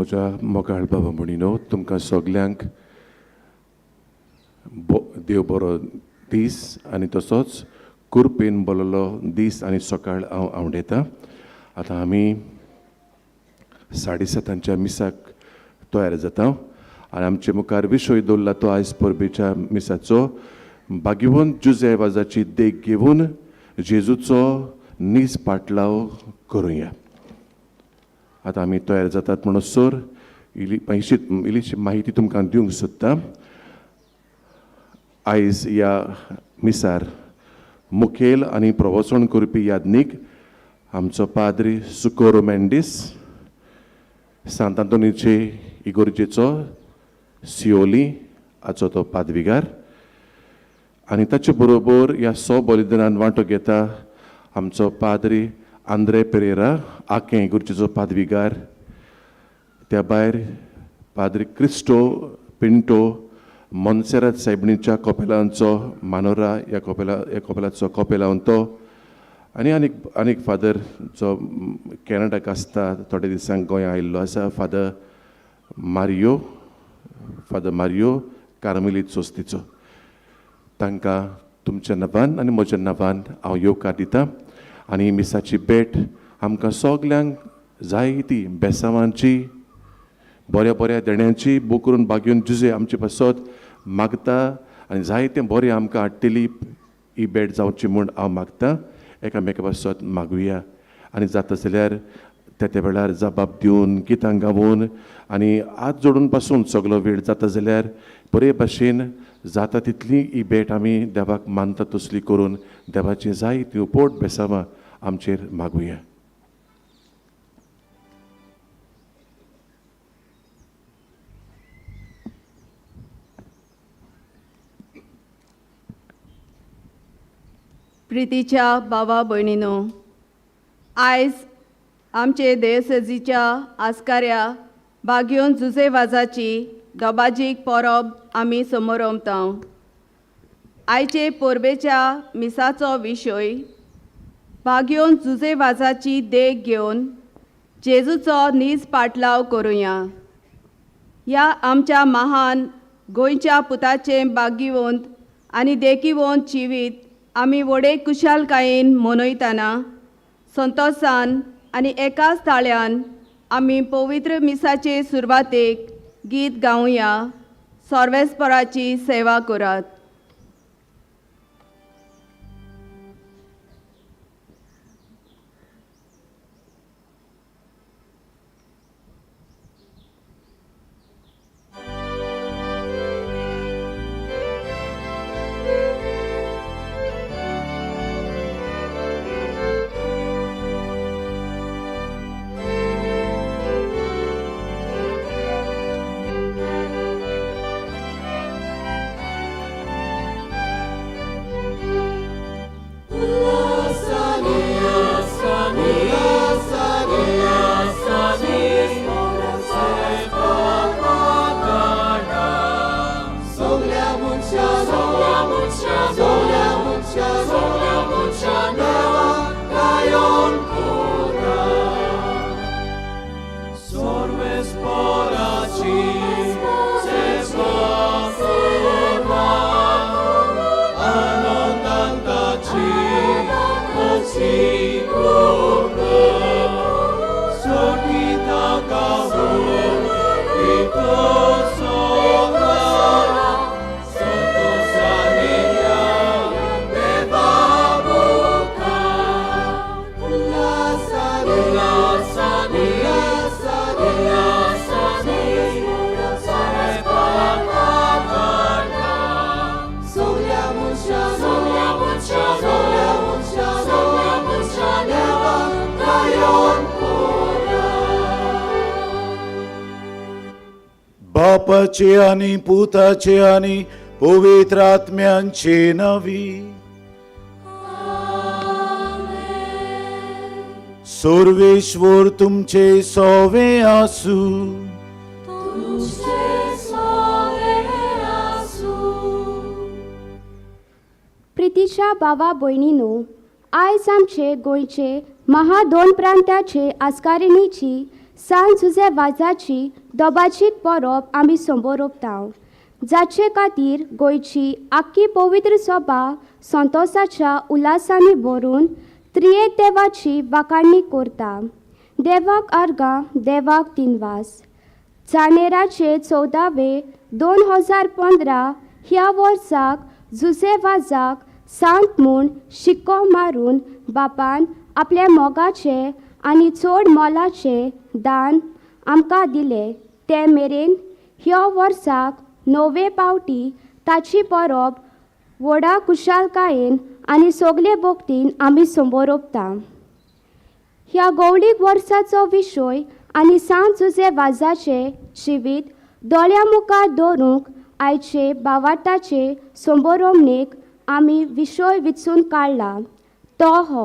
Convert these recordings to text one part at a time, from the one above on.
म्हज्या मोगाळ बाबा म्हणिनो तुमकां सगल्यांक देव बरो दीस आनी तसोच कुरपेन बोललो दीस आनी सकाळ हांव आवडयतां. आतां आमी 7:30 मिसाक तयार जाता आनी आमचे मुखार विशय दवरला तो आयज परबेच्या मिसाचो भाग्यवंत जुझेवाजाची देख घेवन जेजूचो नीज पाटलाव करुया. आतां आमी तयार जातात म्हणसर इल्लीशी माहिती तुमकां दिवंक सोदतां. आयज ह्या मिसार मुखेल आनी प्रवचन करपी यादनीक आमचो पाद्री सुकोरो मेंडीस, सांत आंतोनीचे इगोर्जेचो सिओली हाचो तो पादविगार, आनी ताचे बरोबर ह्या बलिदानान वांटो घेता आमचो पाद्री आंद्रे पेरेरा आखें इगोर्जेचो पादविगार. त्या भायर पाद्री क्रिस्टो पिंटो मोन्सेरात सायबिणीच्या कोपेलांचो मानोरा ह्या कोपेलाचो कोपेलावन तो आनी आनीक फादर जो कॅनडाक आसता थोडे दिसांक गोंयांत आयिल्लो आसा फादर मारियो कार्मेलीत सोस्तीचो. तांकां तुमच्या नवान आनी म्हज्या नवान हांव येवकार दितां. आनी मिसाची भेट आमकां सगल्यांक जायती बेसांवांची बऱ्या बऱ्या देण्यांची बो करून भाग्यवन जुजे आमचे पासत मागता आनी जायतें बरें आमकां हाडटली ही भेट जावची म्हूण हांव मागतां. एकामेका पासत मागुया आनी जाता जाल्यार त्या वेळार जबाब दिवन गितां गावून आनी हात जोडून पासून सगलो वेळ जाता जाल्यार बरे भाशेन जाता तितली ही भेट आमी देवाक मानता तसली करून देवाची जायतीं उपोट बेसांवां आमचेर मागुया. प्रितीच्या भावा भयणीनो, आयज आमचे देवसेजीच्या आस्काऱ्या भाग्यवंत जुझेवाजाची दोबाजीक परब आमी समोरमता. आयचे परबेच्या मिसाचो विशय भाग्यवंत जुझेवाजाची देख घेवन जेजूचो नीज पाटलाव करुया. ह्या आमच्या महान गोंयच्या पुताचे भाग्यवंत आनी देखीवंत जिवीत आमी व्हडे कुशालकायेन मनयतना संतोशान आनी एकाच ताळ्यान आमी पवित्र मिसाचे सुरवातेक गीत गावया. सर्वेस्पराची सेवा करात. बापाचे आनी पुताचे आनी पवित्र आत्म्यांचे नवी. सर्वेश्वर तुमचे सोवे आसू. प्रितीच्या भावा भयणीनो, आयज आमचे गोंयचे महा दोन प्रांताचे आस्कारिणीची सांत जुजे वाजाची दोबाचीक परब आमी संबोरपता, जाचे खातीर गोंयची आख्खी पवित्र सभा संतोशाच्या उल्हासांनी भरून त्रिएक देवाची वाखाणणी करता. देवाक अर्गां, देवाक दिनवास. जानेराचे 14 2015 ह्या वर्साक जुजे वाजाक सांत म्हूण शिक्को मारून बापान आपल्या मोगाचे आनी चड मोलाचे दान आमकां दिलें. ते मेरेन ह्या वर्साक 9 फावटी ताची परब व्हडा खुशालकायेन आनी सगळे भोगतीन आमी संबोरपता. ह्या गवळीक वर्साचो विशय आनी सांत जुजे वाजाचे जिवीत दोळ्या मुखार दवरूंक आयचे भावार्थाचे संबोरमणेक आमी विशय विचून काडला. तो हो: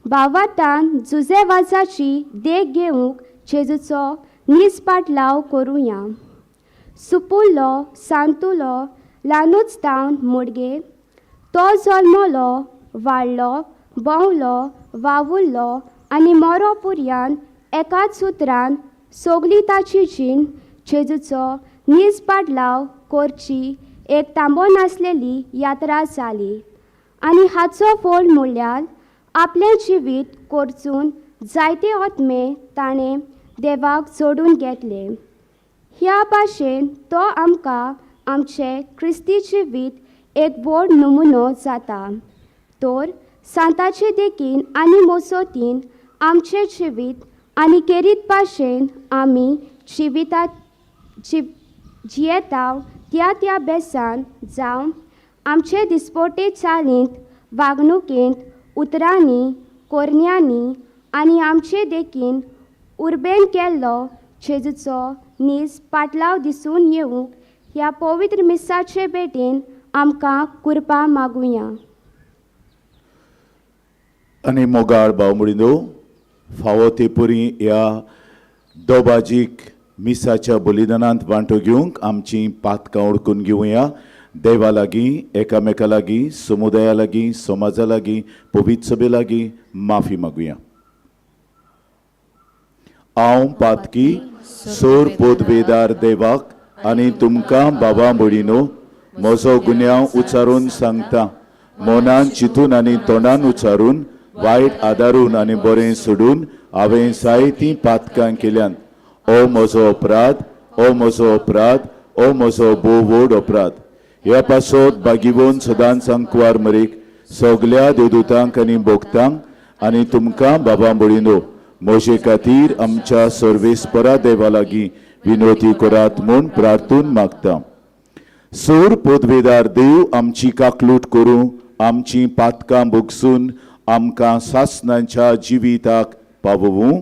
भावार्थान जुजे वाजाची देख घेवंक जेजूचो निजपाटलाव करुया. सुपुल्लो सांतुलो ल्हानूच जावन मुडगे, तो जल्मलो, वाडलो, भोंवलो, वावुरलो आनी मरो पर्यान एकाच सुत्रान सगली ताची जीण जेजूचो निजपाटलाव करची एक थांबो नासलेली यात्रा जाली. आनी हाचो फळ म्हणल्यार आपलें जिवीत करचून जायते आत्मे ताणें देवाक जोडून घेतले. ह्या भाशेन तो आमकां आमचे क्रिस्ती जिवीत एक व्हड नमुनो जाता. तर सांताचे देखीन आनी मोसोतीन आमचें जिवीत आनी केरीत भाशेन आमी जियेता त्या त्या बेसान जावं आमचे दिसपटे चालींत, वागणुकेंत, उतरांनी, कोरण्यांनी आनी आमचे देखीन उर्बेन केल्लो जेजूचो नीज पाटलाव दिसून येवंक ह्या पवित्र मिसाचे भेटेन आमकां कृपा मागुया. आनी मोगाळ भाव मुडीनो, फावो ते परी ह्या दोबाजीक मिसाच्या बलिदानांत वांटो घेवंक आमची पातकां ओळखून घेवया. देवा लागीं, एकामेका लागीं, समुदाया लागीं, समाजा लागीं, पवित्र सभे लागीं माफी मागुया. हांव पातकी सोर पोदवेदार देवाक आनी तुमकां बाबा भयणीनो म्हजो गुन्यांव उचारून सांगता. मोनान, चिंतून आनी तोंडान उचारून, वायट आदारून आनी बरें सोडून हांवें जायतीं पातकां केल्यान. ओ म्हजो अपराध, ओ म्हजो अपराध, ओ म्हजो भोव व्हड अपराध. ह्या पासत बागीवोन सदांच सांकवार मरीक सगल्या देवदूतांक आनी भोगतांक आनी तुमकां बाबा भयणीनो म्हजे खातीर आमच्या सर्वेस्परा देवा लागीं विनोती करात म्हूण प्रार्थून मागता. सोर पोदवेदार देव आमची काकलूट करूं, आमची पातकां भोगसून आमकां सासणांच्या जिविताक पावोवूं.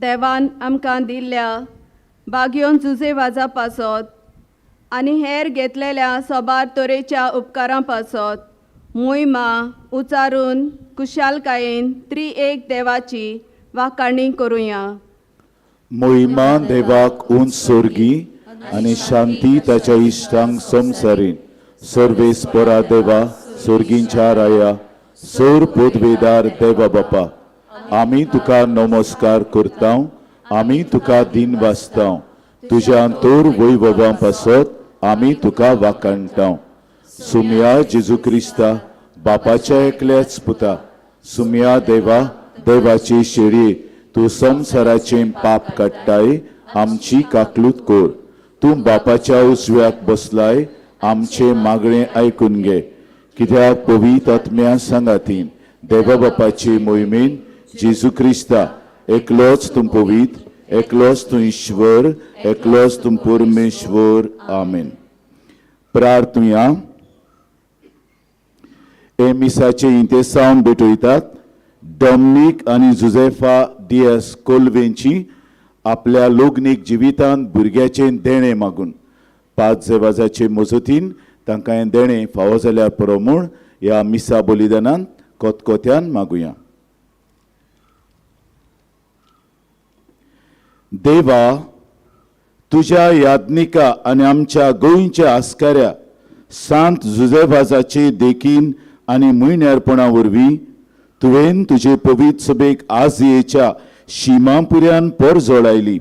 देवान आमकां दिल्ल्या बागयोन जुजे वाजा पासत आनी हेर घेतलेल्या सोबार तरेच्या उपकारां पासत मोहिमा उचारून कुशालकायेन त्रिएक देवाची वाखाणणी करुया. मोहिमा देवाक उंच सोर्गी आनी शांती ताच्या इश्टांक संवसारीन. सर्वेस्परा देवा, सोर्गींच्या राया, सोर पोदवेदार देवा बापा, आमी तुका नमस्कार करता, आमी तुका दिन वाचता, तुज्या तोर वैभवा पासत आमी तुका वाखाणटा. सुमया जेजू क्रिस्ता, बापाच्या एकल्याच पुता, सुमया देवा, देवाची शेळये, तू संसाराचे पाप काडटाय, आमची काकलूत कोर. तू बापाच्या उजव्याक बसलाय, आमचे मागणे ऐकून घे. कित्याक पवित्र आत्म्या सांगातीन देवा बापाचे मोहिमेन जेजू क्रिस्ता एकलोच तू पवित्र, एकलोच तू ईश्वर, एकलोच तू परमेश्वर. आमेन. प्रार्थुया. हे मिसाचे इंतेसावन भेटयतात डॉमिनिक आणि जुझेफा दियास कोल्वेंची आपल्या लोग्नीक जिवितांत भुरग्याचे देणे मागून 5 जेवाजाचे मजतीन तांकां हें देणे फावो जाल्यार पुरो म्हूण ह्या मिसा बलिदानांत कोतकोत्यान मागुया. देवा, तुझ्या याज्ञिका आणि आमच्या गोंयच्या आस्काऱ्या सांत जुझेफाजाचे देखीन आणि मुयण्यारपणा वरवीं तुवें तुजे पवित्र सभेक आजयेच्या शिमापुऱ्यान पर जोडायली.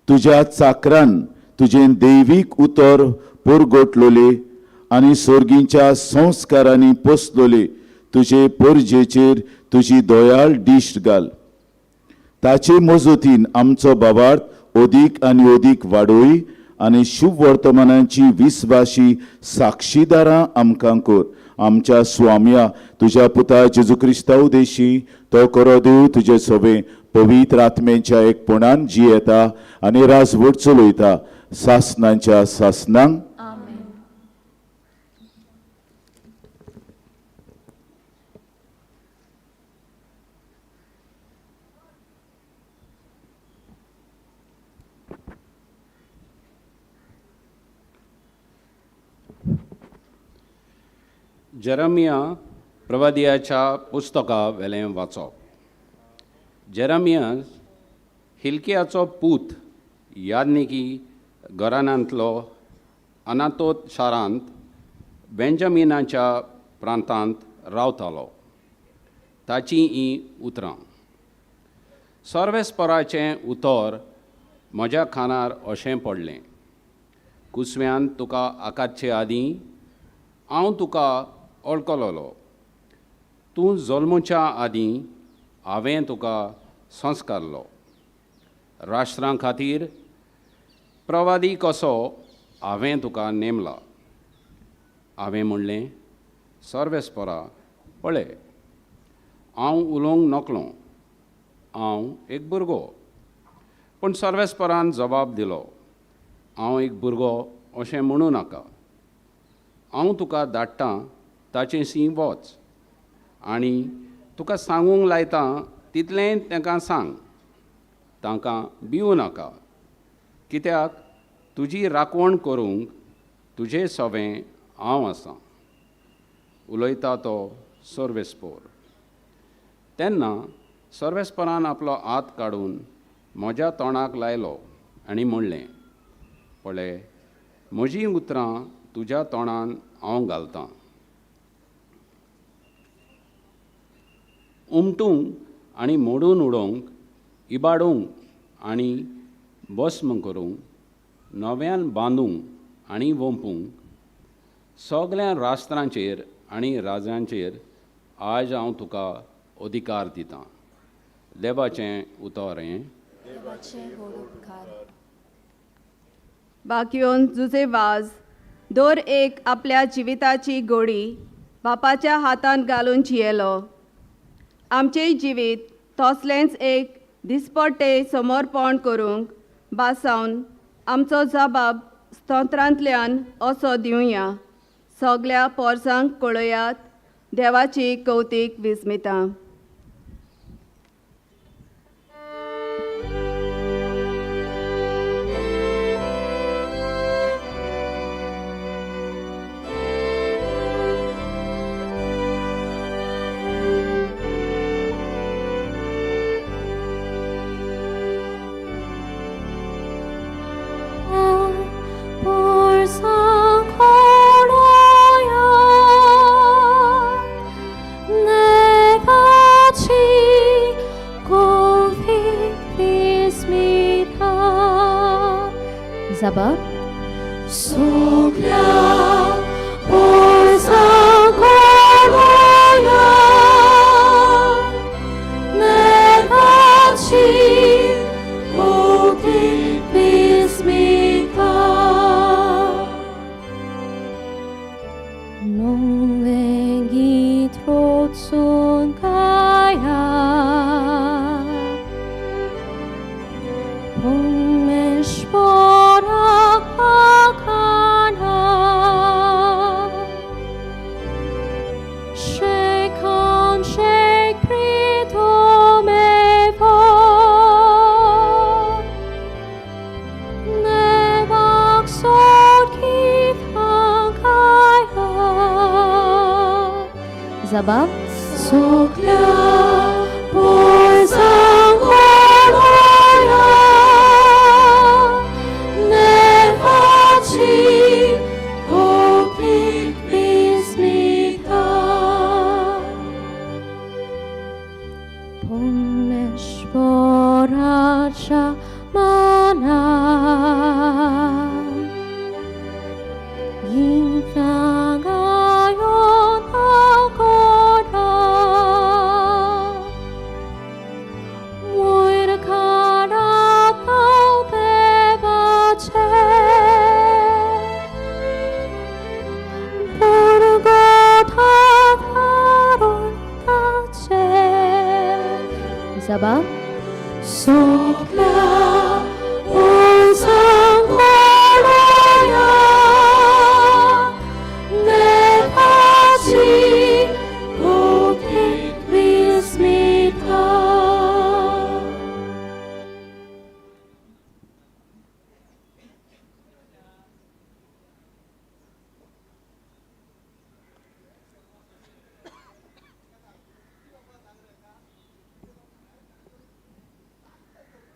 तुज्या चाकरान तुजें दैवीक उतर परगोटलोले आनी सर्गींच्या संस्कारांनी पोसलोले तुजे परजेचेर तुजी दोयाळ दिश्ट घाल. ताचे मजतीन आमचो भावार्थ ओदीक आनी ओदीक वाडोय आनी शुभ वर्तमानांची विस्वाशी साक्षीदारां आमकां कर. आमच्या स्वाम्या तुझ्या पुता जेजू क्रिस्ता उदेशी तो करो देव तुजे सभे पवित्र आत्मेच्या एकपणान जियेता आनी राजवट चलयता सासनांच्या सासनांक. जेरमिया प्रवादियाच्या पुस्तका वेलें वाचप. जेरमिया हिल्कियाचो पूत याज्ञिकी घराण्यांतलो अनातोत शारांत बेंजामिनाच्या प्रांतांत रावतालो. ताची ही उतरां. सर्वेस्पराचें उतर म्हज्या खानार अशें पडलें. कुसव्यान तुका आकातचे आदीं हांव तुका वळखलोलो. तूं जल्मुच्या आदीं हांवें तुका संस्कारलो. राष्ट्रां खातीर प्रवादी कसो हांवें तुका नेमला. हांवें म्हणलें, सर्वेस्परा पळय, हांव उलोवंक नकलो, हांव एक भुरगो. पूण सर्वेस्परान जबाब दिलो, हांव एक भुरगो अशें म्हणूं नाका. हांव तुका धाडटां ताचें सी वच आनी तुका सांगूंक लायतां तितलें तांकां सांग. तांकां भिवूं नाका, कित्याक तुजी राखण करूंक तुजें सवें हांव आसां. उलयता तो सर्वेस्पोर. तेन्ना सर्वेस्परान आपलो हात काडून म्हज्या तोंडाक लायलो आनी म्हणलें, पळय, म्हजीं उतरां तुज्या तोंडान हांव घालतां. उमटूंक आनी मोडून उडोवंक, इबाडूंक आनी भस्म करूंक, नव्यान बांदूंक आनी वंपूंक, सगळ्या राष्ट्रांचेर आनी राजांचेर आज हांव तुका अधिकार दितां. देवाचें उतर हें. बाकियोन जुजे वाज दर एक आपल्या जिविताची गोडी बापाच्या हातांत घालून जियेलो. आमचेय जिवीत तसलेंच एक दिसपट्टे समर्पण करूंक बासावन आमचो जबाब स्तोत्रांतल्यान असो दिवया. सगळ्या पोरसांक कळयात देवाची कौतीक विस्मितां. Never 농행이 트롯손 가야 봉메시보라 하가나 Shake on, shake, 프리돔의 보 내 박솔 기상가야 Zabab 속ля 볼상고라야 내 같이 고기 믿습니다 봄메시보라자 많아 인상하여 나거라 모이를 갈아타 대바체 부르고 다가론 다체 Sabah 속ля 볼상고라야 내 같이 고기 믿습니다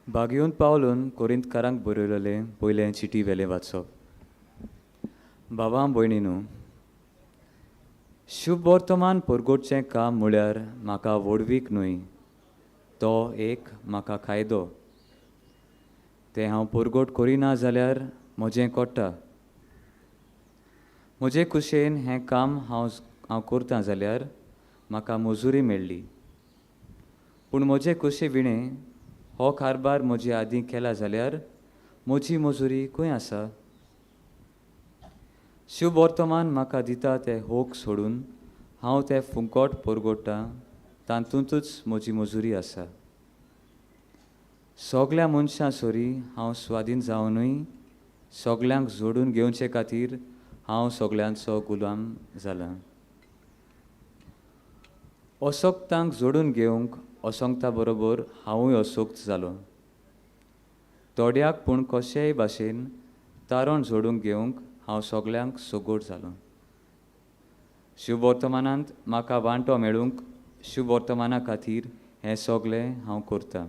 बागेवन पावलून कोरिंतकारांक बरयलेलें पयलें चिटी वेलें वाचप बाबा भयणीनू शुभ वर्तमान परगोटचें काम म्हळ्यार म्हाका वडवीक न्हय तो एक म्हाका कायदो तें हांव परगोट करिना जाल्यार म्हजें कोट्टा म्हजे कुशेन हें काम हांव करतां जाल्यार म्हाका मजुरी मेळ्ळी पूण म्हजे कुशे विणें हो कारबार म्हजे आदीं केला जाल्यार म्हजी मजुरी खंय आसा शुभ वर्तमान म्हाका दिता तें होक सोडून हांव तें फुंकोट परगोडटां तातूंतूच म्हजी मजुरी आसा सगल्या मनशां सोरी हांव स्वाधीन जावनूय सगल्यांक जोडून घेवचे खातीर हांव सगल्यांचो गुलाम जालां असोक्तांक जोडून घेवंक असंगता बरोबर हांवूय असोक्त जालो थोड्याक पूण कशेय भाशेन तारण जोडूंक घेवंक हांव सगल्यांक सोगोट जालो शुभ वर्तमानांत म्हाका वांटो मेळूंक शुभ वर्तमाना खातीर हें सगलें हांव करतां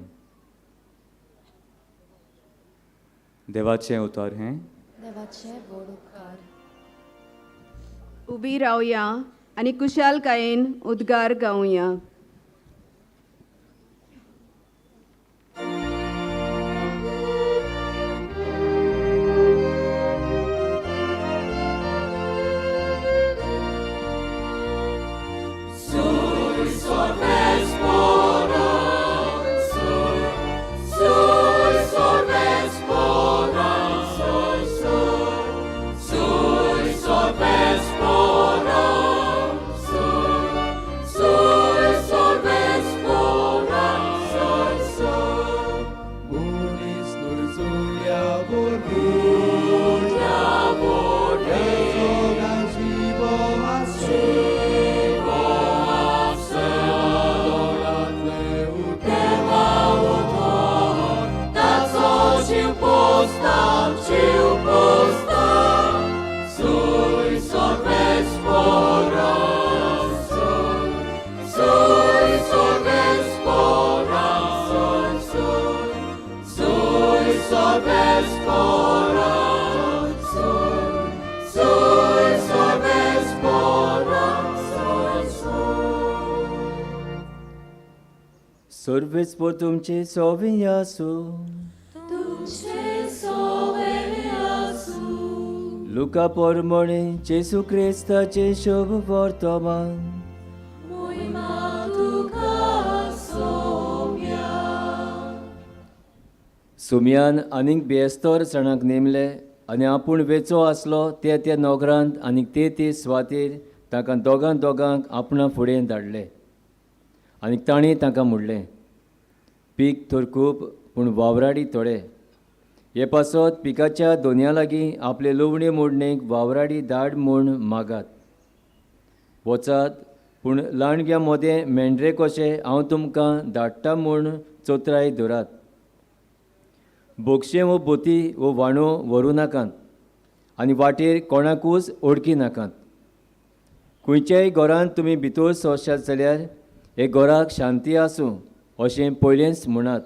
देवाचें उतर हें देवाचे बोड उपकार उबी रावया आनी कुशालकायेन उद्गार गावया Sorveți potumce sovinyasu. Luca pormone Gesù Cristace शुभ वर्तमान. सुम्यान आनीक बेस्तोर सणाक नेमले आनी आपूण वेचो आसलो त्या नोकरांत आनीक ते सुवातेर ताका दोगांक आपणा फुडें धाडले आनी तांणी तांकां म्हणलें, पीक तर खूब पूण वावराडी थोडे. हे पासत पिकाच्या दोनया लागीं आपले लुवणे मोडणेक वावराडी धाड म्हूण मागात. वचात, पूण लाणग्या मोदें मेंढरे कशें हांव तुमकां धाडटा म्हूण चोत्राय धरात. बोगशें वो बोती वो वाणो व्हरू नाकात आनी वाटेर कोणाकूच ओडकी नाकात. खंयच्याय घरांत तुमी भितर सरशात जाल्यार हे घराक शांती आसूं अशें पयलेंच म्हणात.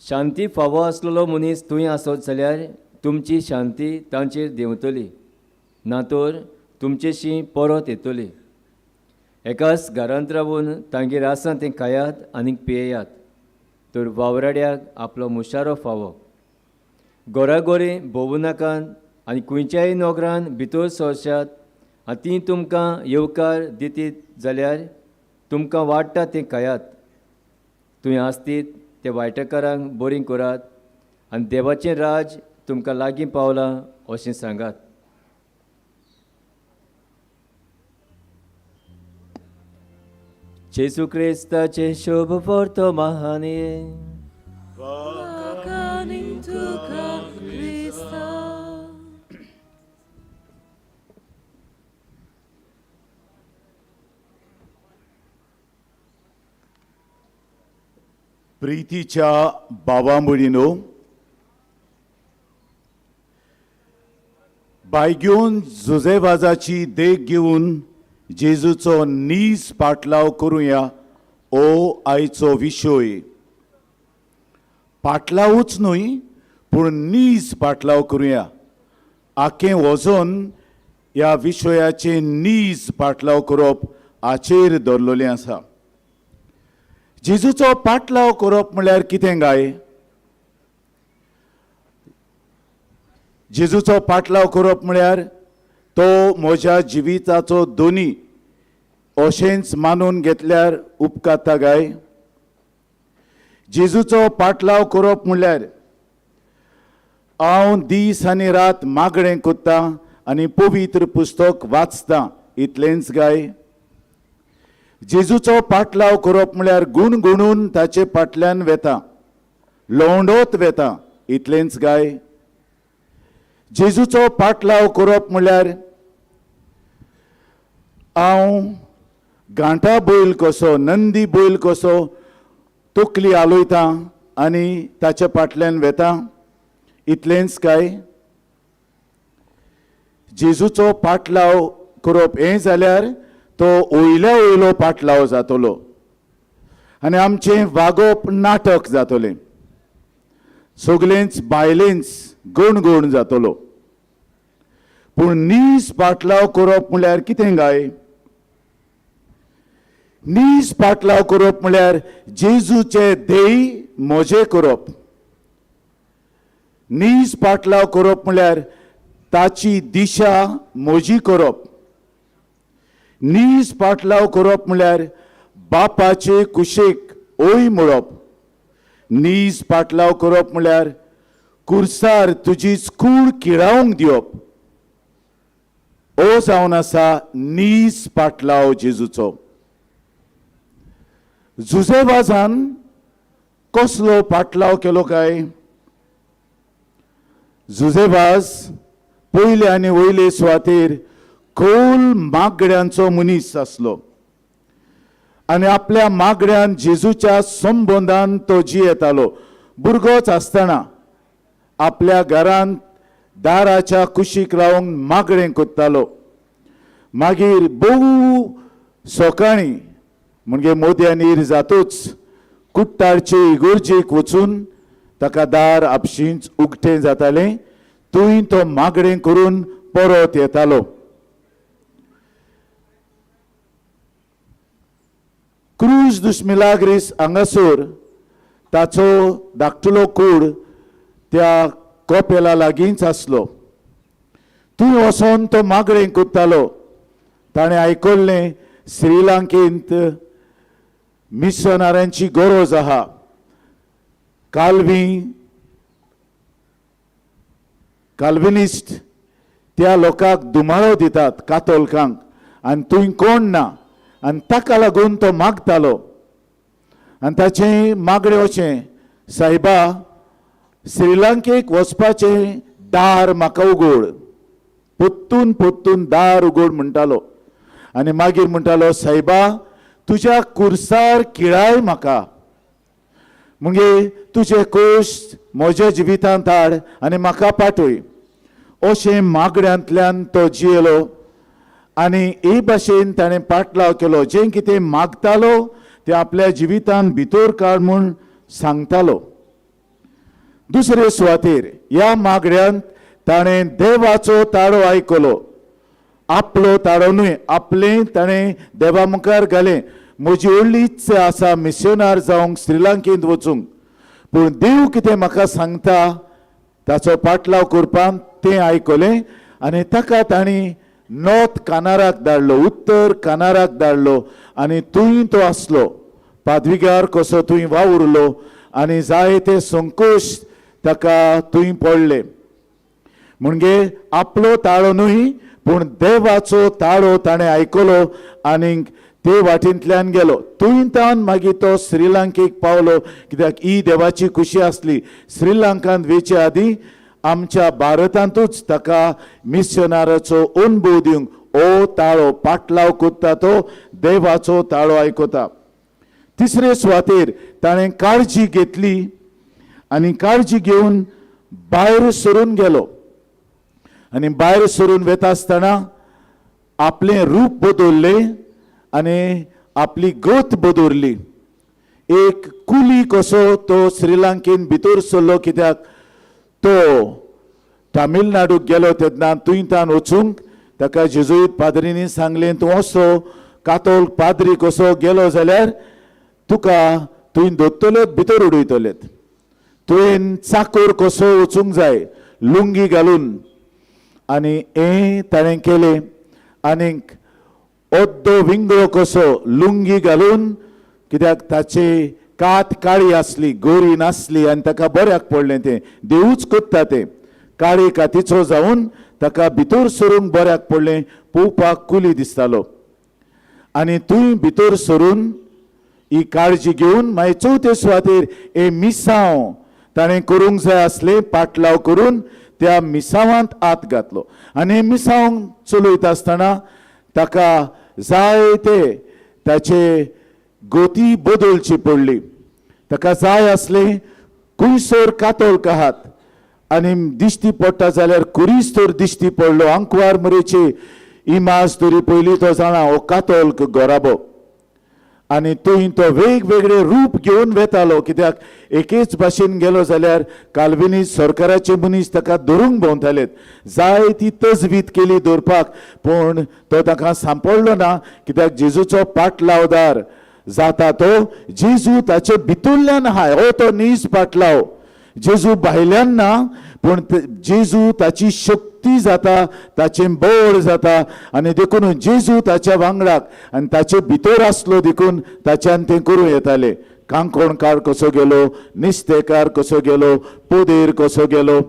शांती फावो आसलेलो मनीस थंय आसत जाल्यार तुमची शांती तांचेर देंवतली, ना तर तुमचेशी परत येतली. एकाच घरांत रावून तांगेर आसा तें खायात आनी पियेयात, तर वावराड्याक आपलो मुशारो फावो. घोराघोरी भोंवू नाकात आनी खंयच्याय नोकरान भितर सरशात आनी ती तुमकां येवकार दितीत जाल्यार तुमकां वाडटा तें खायात. थंय आसतीत ते वायटकारांक बरीं करात आनी देवाचें राज तुमकां लागीं पावलां अशें सांगात. जेजू क्रिस्ताचे शुभ वर्तमाने. Konkani tuka Krista. प्रितीच्या भावा भयणीनो, बायग्योन जुजेबाजाची देख घेवन जेजूचो नीज पाटलाव करुया ओ आयचो विशय. पाटलावूच न्हय पूण नीज पाटलाव करुया. आखें वचोन ह्या विशयाचे नीज पाटलाव करप हाचेर धरलेलें आसा. जेजूचो पाटलाव करप म्हळ्यार कितें काय? जेजूचो पाटलाव करप म्हळ्यार तो म्हज्या जिविताचो दोनी अशेंच मानून घेतल्यार उपकारता काय? जेजूचो पाटलाव करप म्हळ्यार हांव दीस आनी रात मागणें कोत्तां आनी पवित्र पुस्तक वाचतां इतलेंच काय? जेजूचो पाटलाव करप म्हळ्यार गुणगुणून ताचे फाटल्यान वेता, लोंडोत वेता इतलेंच काय? जेजूचो पाटलाव करप म्हळ्यार हांव गांठा बैल कसो, नंदी बैल कसो तकली आलोयतां आनी ताच्या फाटल्यान वेता इतलेंच काय? जेजूचो पाटलाव करप हें जाल्यार तो वयल्या वयलो पाटलाव जातलो आनी आमचें वागप नाटक जातलें. सगळेंच बायलेंच गणगण जातलो. पूण नीज पाटलाव करप म्हळ्यार कितें काय? नीज पाटलाव करप म्हळ्यार जेजूचे ध्येय मोजे करप. नीज पाटलाव करप म्हळ्यार ताची दिशा मोजी करप. नीज पाटलाव करप म्हळ्यार बापाचे कुशेक ओय म्हणप. नीज पाटलाव करप म्हळ्यार कुर्सार तुजी कूड किडावंक दिवप. ओ जावन आसा नीज पाटलाव जेजूचो. जुजेबाजान कसलो पाटलाव केलो काय? जुजेबाज पयले आनी वयले सुवातेर खोल मागड्यांचो मनीस आसलो आनी आपल्या मागड्यान जेजूच्या संबंदान तो जियेतालो. भुरगोच आसतना आपल्या घरांत दाराच्या कुशीक रावंक मागणें कोत्तालो. मागीर भोव सकाळीं म्हणजे मोद्या नीर जातूच कुट्टारचे इगोर्जेक वचून ताका दार आपशींच उगटें जातालें. थंय तो मागणें करून परत येतालो. क्रूज दुस मिलाग्रीस हांगासर ताचो धाकटुलो कूड त्या कोपेला लागींच आसलो. थंय वचोन तो मागणें कोत्तालो. ताणें आयकल्लें श्रीलंकेंत मिशनऱ्यांची गरज आहा. काल्विनिस्ट त्या लोकांक दुमाळो दितात कातोलकांक आनी तुंय कोण ना आनी ताका लागून तो मागतालो आनी ताचे मागणे अशें सायबा श्रीलंकेक वचपाचें दार म्हाका उगड पोत्तून पोत्तून दार उगड म्हणटालो आनी मागीर म्हणटालो सायबा तुज्या कुर्सार किळाय म्हाका मुगे तुजे कोश म्हज्या जिवितांत हाड आनी म्हाका पाठय अशें मागण्यांतल्यान तो जियेलो आनी हे भाशेन ताणें पाटलाव केलो जें कितें मागतालो तें आपल्या जिवितांत भितर काड म्हूण सांगतालो दुसरे सुवातेर ह्या मागण्यांत ताणें देवाचो ताळो आयकलो आपलो ताळो न्हय आपलें ताणें देवा मुखार घालें म्हजी व्हडली इत्सा आसा मिशनार जावंक श्रीलंकेंत वचूंक पूण देव कितें म्हाका सांगता ताचो पाटलाव करपाक तें आयकलें आनी ताका तांणी नॉर्थ कानाराक धाडलो उत्तर कानाराक धाडलो आनी थंय तो आसलो पादविकार कसो थंय वावुरलो आनी जायते संकोश ताका थंय पडले म्हणजे आपलो ताळो न्हय पूण देवाचो ताळो ताणें आयकलो आनी ते वाटेंतल्यान गेलो थंयतान मागीर तो श्रीलंकेक पावलो कित्याक ही देवाची खुशी आसली श्रीलंकांत वेचे आदीं आमच्या भारतांतूच ताका मिशनाराचो अनुभव दिवंक ओ ताळो पाटलाव कोत्ता तो देवाचो ताळो आयकता तिसरे सुवातेर ताणें काळजी घेतली आनी काळजी घेवन भायर सरून गेलो आनी भायर सरून वेता आसतना आपलें रूप बदललें आनी आपली गत बदरली एक कुली कसो तो श्रीलंकेन भितर सरलो कित्याक तो तामिळनाडूक गेलो तेन्ना थंयतान वचूंक ताका जेजुईत पाद्रींनी सांगलें तूं असो कातोल पाद्री कसो गेलो जाल्यार तुका थंय दोत्तलेत भितर उडयतलेत तुवें चाकर कसो वचूंक जाय लुंगी घालून आनी हें ताणें केलें आनीक ओद्दो विंगळो कसो लुंगी घालून कित्याक ताची कात काळी आसली गोरी नासली आनी ताका बऱ्याक पडलें तें देवूच कोत्ता तें काळी कातीचो जावन ताका भितर सरूंक बऱ्याक पडलें पळोवपाक कुली दिसतालो आनी थंय भितर सरून ही काळजी घेवन मागीर चवथे सुवातेर हे मिसांव ताणें करूंक जाय आसलें पाटलाव करून त्या मिसांवांत आत घातलो आनी मिसांव चलयता आसतना ताका जायते ताचे गोती बदलची पडली ताका जाय आसलें खंयसर कातोळक आहात आनी दिश्टी पडटा जाल्यार कुरिस्तर दिश्टी पडलो आंकवार मरेची इमाज तरी पयलीं तो जाणा हो कातोळक गोराबो आनी थंय तो वेगवेगळे रूप घेवन वेतालो कित्याक एकेच भाशेन गेलो जाल्यार काल्विनिस्ट सरकाराचे मनीस ताका धरूंक भोंवतालेत जाय ती तजवीज केली दवरपाक पूण तो ताका सांपडलो ना कित्याक जेजूचो पाटलावदार जाता तो जेजू ताचे भितरल्यान आहाय हो तो नीज पाटलाव जेजू भायल्यान ना पूण जेजू ताची शक्ती जाता ताचें बळ जाता आनी देखून जेजू ताच्या वांगडाक आनी ताचे भितर आसलो देखून ताच्यान तें करूं येतालें कांकोणकार कसो गेलो निस्तेकार कसो गेलो पोदेर कसो गेलो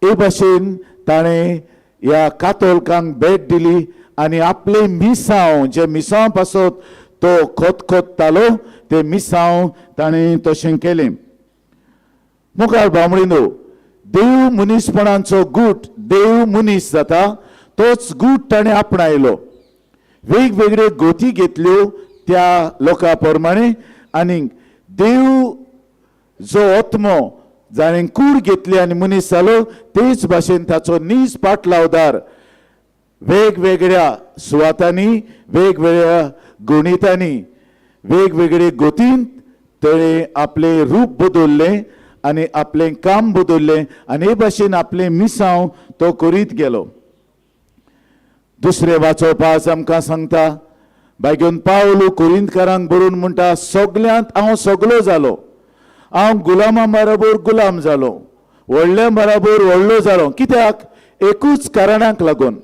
हे भाशेन ताणें ह्या कातोळकांक भेट दिली आनी आपले मिसांव जे मिसांव पासत तो खोतखोत्तालो ते मिसांव ताणें तशें केलें मुखार बामणीनो देव मनीसपणाचो गूट देव मनीस जाता तोच गूट ताणें आपणायलो वेगवेगळे गोती घेतल्यो त्या लोकां प्रमाणे आनी देव जो आत्मो जाणें कूड घेतली आनी मनीस जालो तेच भाशेन ताचो नीज पाटलावदार वेगवेगळ्या सुवातांनी वेगवेगळ्या गणितांनी वेगवेगळे गोतींत ताणें आपलें रूप बदललें आनी आपलें काम बदललें आनी हे भाशेन आपलें मिसांव तो करीत गेलो दुसरें वाचोवपाक आमकां सांगता बागेवन पावलो कोरिंतकारांक बरोवन म्हणटा सगल्यांत हांव सगलो जालो हांव गुलामा बरोबर गुलाम जालो व्हडल्या बरोबर व्हडलो जालो कित्याक एकूच कारणाक लागून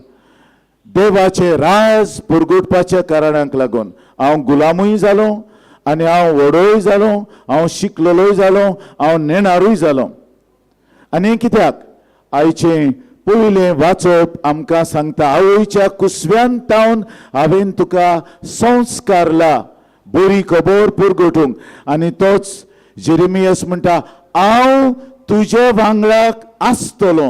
देवाचें राज पुरगुटपाच्या कारणाक लागून हांव गुलामूय जालो आनी हांव व्हडोय जालो हांव शिकलेलोय जालो हांव नेणारूय जालो आनी कित्याक आयचें पयलें वाचप आमकां सांगता आवयच्या कुसव्यान तावन हांवें तुका संस्कारला बरी खबर पुरगोटूंक. आनी तोच जेरेमियस म्हणटा हांव तुज्या वांगडाक आसतलो.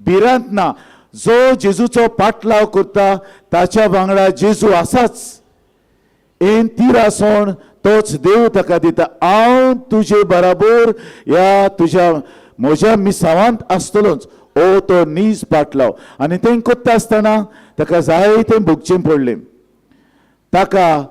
भिरांत ना, जो जेजूचो पाटलाव करता ताच्या वांगडा जेजू आसाच. ती रासोण तोच देव ताका दिता. हांव तुजे बराबर ह्या तुज्या म्हज्या मिसावांत आसतलोच. ओ तो नीज पाटलाव. आनी तें कोत्ता आसतना ताका जायतें भोगचें पडलें. ताका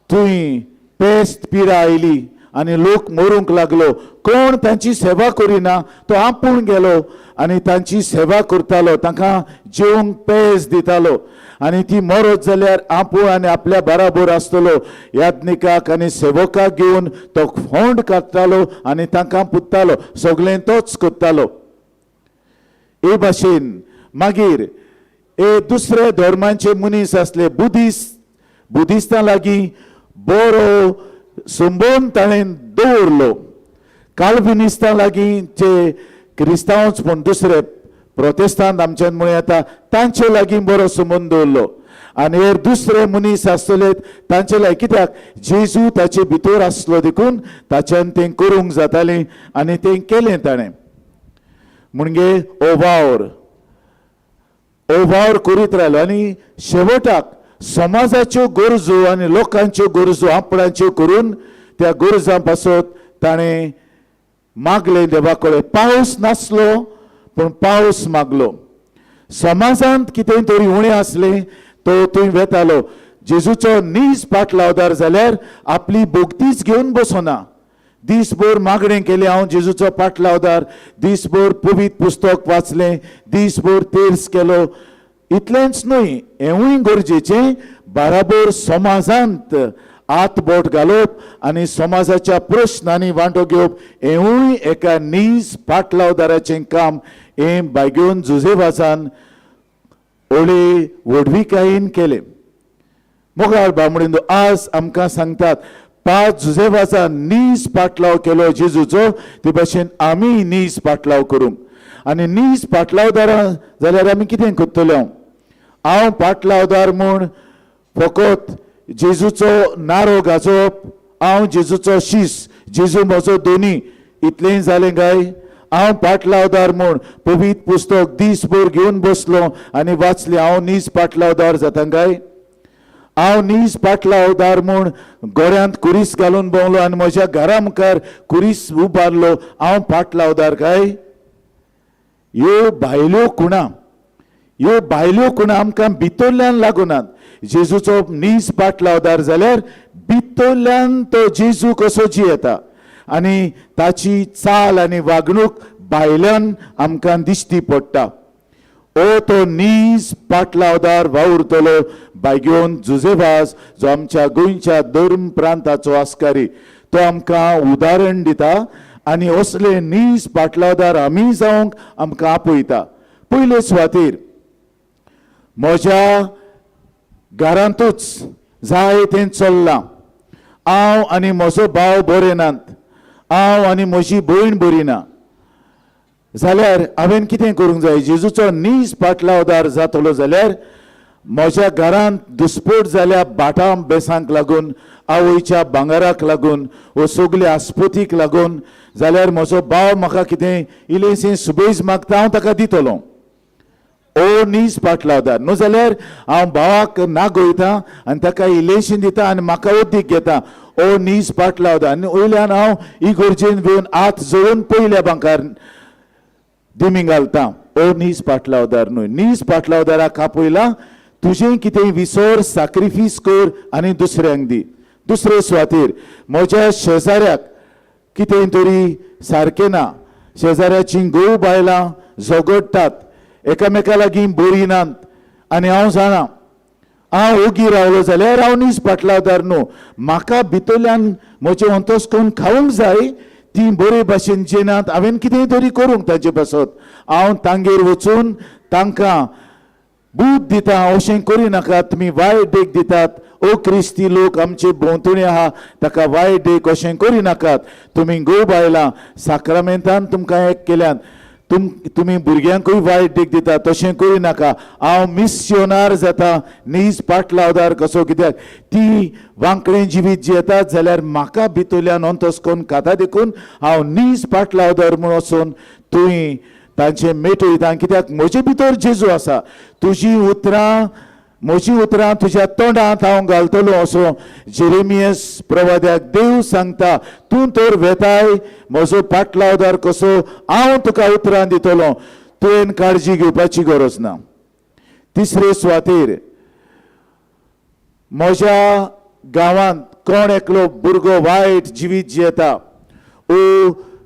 थंय पेस्त पिरा आयली आनी लोक मरूंक लागलो. कोण तांची सेवा करिना, तो आपूण गेलो आनी तांची सेवा करतालो, तांकां जेवंक पेज दितालो. आनी ती मरत जाल्यार आपूण आनी आपल्या बराबर आसतलो याज्ञिकाक आनी सेवकाक घेवन तो फोंड काडटालो आनी तांकां पुत्तालो. सगळें तोच करतालो. हे भाशेन मागीर दुसरे धर्मांचे मनीस आसले, बुद्धिस्तां लागीं बरो संबोवन ताणें दवरलो. काल्विनिस्तां लागीं जे क्रिस्तांवच पूण दुसरे प्रोटेस्टांत आमच्यान म्हूण येता तांचे लागीं बरो संबंद दवरलो. आनी हे दुसरे मनीस आसतले तांचे लागीं कित्याक जेजू ताचे भितर आसलो देखून ताच्यान तें करूंक जातालें आनी तें केलें ताणें. म्हणजे ओवावर करीत रावलो. आनी शेवटाक समाजाच्यो गरजो आनी लोकांच्यो गरजो आपणाच्यो करून त्या गरजां पासत ताणें मागलें देवा कडेन. पावस नासलो पूण पावस मागलो. समाजांत कितें तरी उणें आसलें तो थंय वेतालो. जेजूचो नीज पाटलावदार जाल्यार आपली बोगतीच घेवन बसना. दिसभर मागणें केलें हांव जेजूचो पाटलावदार, दिसभर पवित्र पुस्तक वाचलें, दिसभर तेर्स केलो. इतलेंच न्हय, हेंवूय गरजेचें बराबर समाजांत हात बोट घालप आनी समाजाच्या प्रश्नांनी वांटो घेवप हेंवूय एका नीज पाटलावदाराचें काम. हें बायगेवन जुजेवाजान ओळे वडविकायेन केलें. मोगाळ बामणिंदो आज आमकां सांगतात 5 जुजेवाजान नीज पाटलाव केलो जेजूचो, ते भाशेन आमी नीज पाटलाव करूंक. आनी नीज पाटलावदारां जाल्यार आमी कितें करतले? हांव पाटलावदार म्हूण फकत जेजूचो नारो गाजोवप, हांव जेजूचो शीस, जेजू म्हजो दोनी, इतलें जालें काय? हांव पाटलावदार म्हूण पवित्र पुस्तक दिसभर घेवन बसलो आनी वाचलें, हांव नीज पाटलावदार जाता काय? हांव नीज पाटलावदार म्हूण गोऱ्यांत कुरीस घालून भोंवलो आनी म्हज्या घरा मुखार कुरीस उबारलो, हांव पाटलावदार काय? ह्यो भायल्यो कुणा आमकां भितरल्यान लागूनात. जेजूचो नीज पाटलावदार जाल्यार भितरल्यान तो जेजू कसो जियेता आनी ताची चाल आनी वागणूक भायल्यान आमकां दिश्टी पडटा. ओ तो नीज पाटलावदार वावुरतलो बायगेवन जुजेवाज जो आमच्या गोंयच्या धर्म प्रांताचो आस्कारी, तो आमकां उदाहरण दिता आनी असले नीज पाटलावदार आमी जावंक आमकां आपयता. पयले सुवातेर म्हज्या घरांतूच जाय तें चल्लां. हांव आनी म्हजो भाव बरे नात, हांव आनी म्हजी भयण बरी ना जाल्यार हांवें कितें करूंक जाय? जेजूचो नीज पाटलावदार जातलो जाल्यार म्हज्या घरांत दुस्पट जाल्या भाटां बेसांक लागून, आवयच्या भांगराक लागून, वो सगल्या आस्पोतीक लागून जाल्यार म्हजो भाव म्हाका कितें इल्लेंशें सुबेज मागता, हांव ताका दितलो. ओ नीज पाटलावदार. न्हू जाल्यार हांव भावाक नागोयता आनी ताका इल्लेंशें दिता आनी म्हाका ओद्दीक घेता. ओ नीज पाटलावदार. आनी वयल्यान हांव इगोर्जेन घेवन हात जोडून पयल्या भांकार दिमी घालता. ओ नीज पाटलावदार न्हय. नीज पाटलावदाराक आपयला तुजें कितें विसर, सॅक्रिफीस कर आनी दुसऱ्यांक दी. दुसरे सुवातेर म्हज्या शेजाऱ्याक कितें तरी सारकें ना, शेजाऱ्याचीं घोव बायलां झगडटात, एकामेका लागीं बरी नात आनी हांव जाणा हांव ओगी रावलो जाल्यार हांव नीज पाटलावदार न्हू. म्हाका भितरल्यान म्हजें अंतस्करण खावंक जाय, ती बरे भाशेन जेनात, हांवें कितें तरी करूंक ताचे पासत. हांव तांगेर वचून तांकां बूद दिता, अशें करिनाकात, तुमी वायट देख दितात. ओ क्रिस्ती लोक आमचे भोंवतणी आहा ताका वायट देख अशें करिनाकात. तुमी घोव बायलां साक्रामेंतान तुमकां एक केल्यान तुमी भुरग्यांकूय वायट देख दिता तशें करूं नाका. हांव मिस्योनार जाता, नीज पाटलावदार कसो, कित्याक ती वांकडें जिवीत जियेतात जाल्यार म्हाका भितरल्यान अंतस करून खाता देखून हांव नीज पाटलावदार म्हूण वचून तुवें तांचें मेटयता, कित्याक म्हजे भितर जेजू आसा. म्हजी उतरां तुज्या तोंडांत हांव घालतलो असो जेरेमियस प्रवाद्याक देव सांगता. तूं तर वेताय म्हजो पाटलावदार कसो, हांव तुका उतरां दितलो, तुवें काळजी घेवपाची गरज ना. तिसरे सुवातेर म्हज्या गांवांत कोण एकलो भुरगो वायट जिवीत जियेता, ओ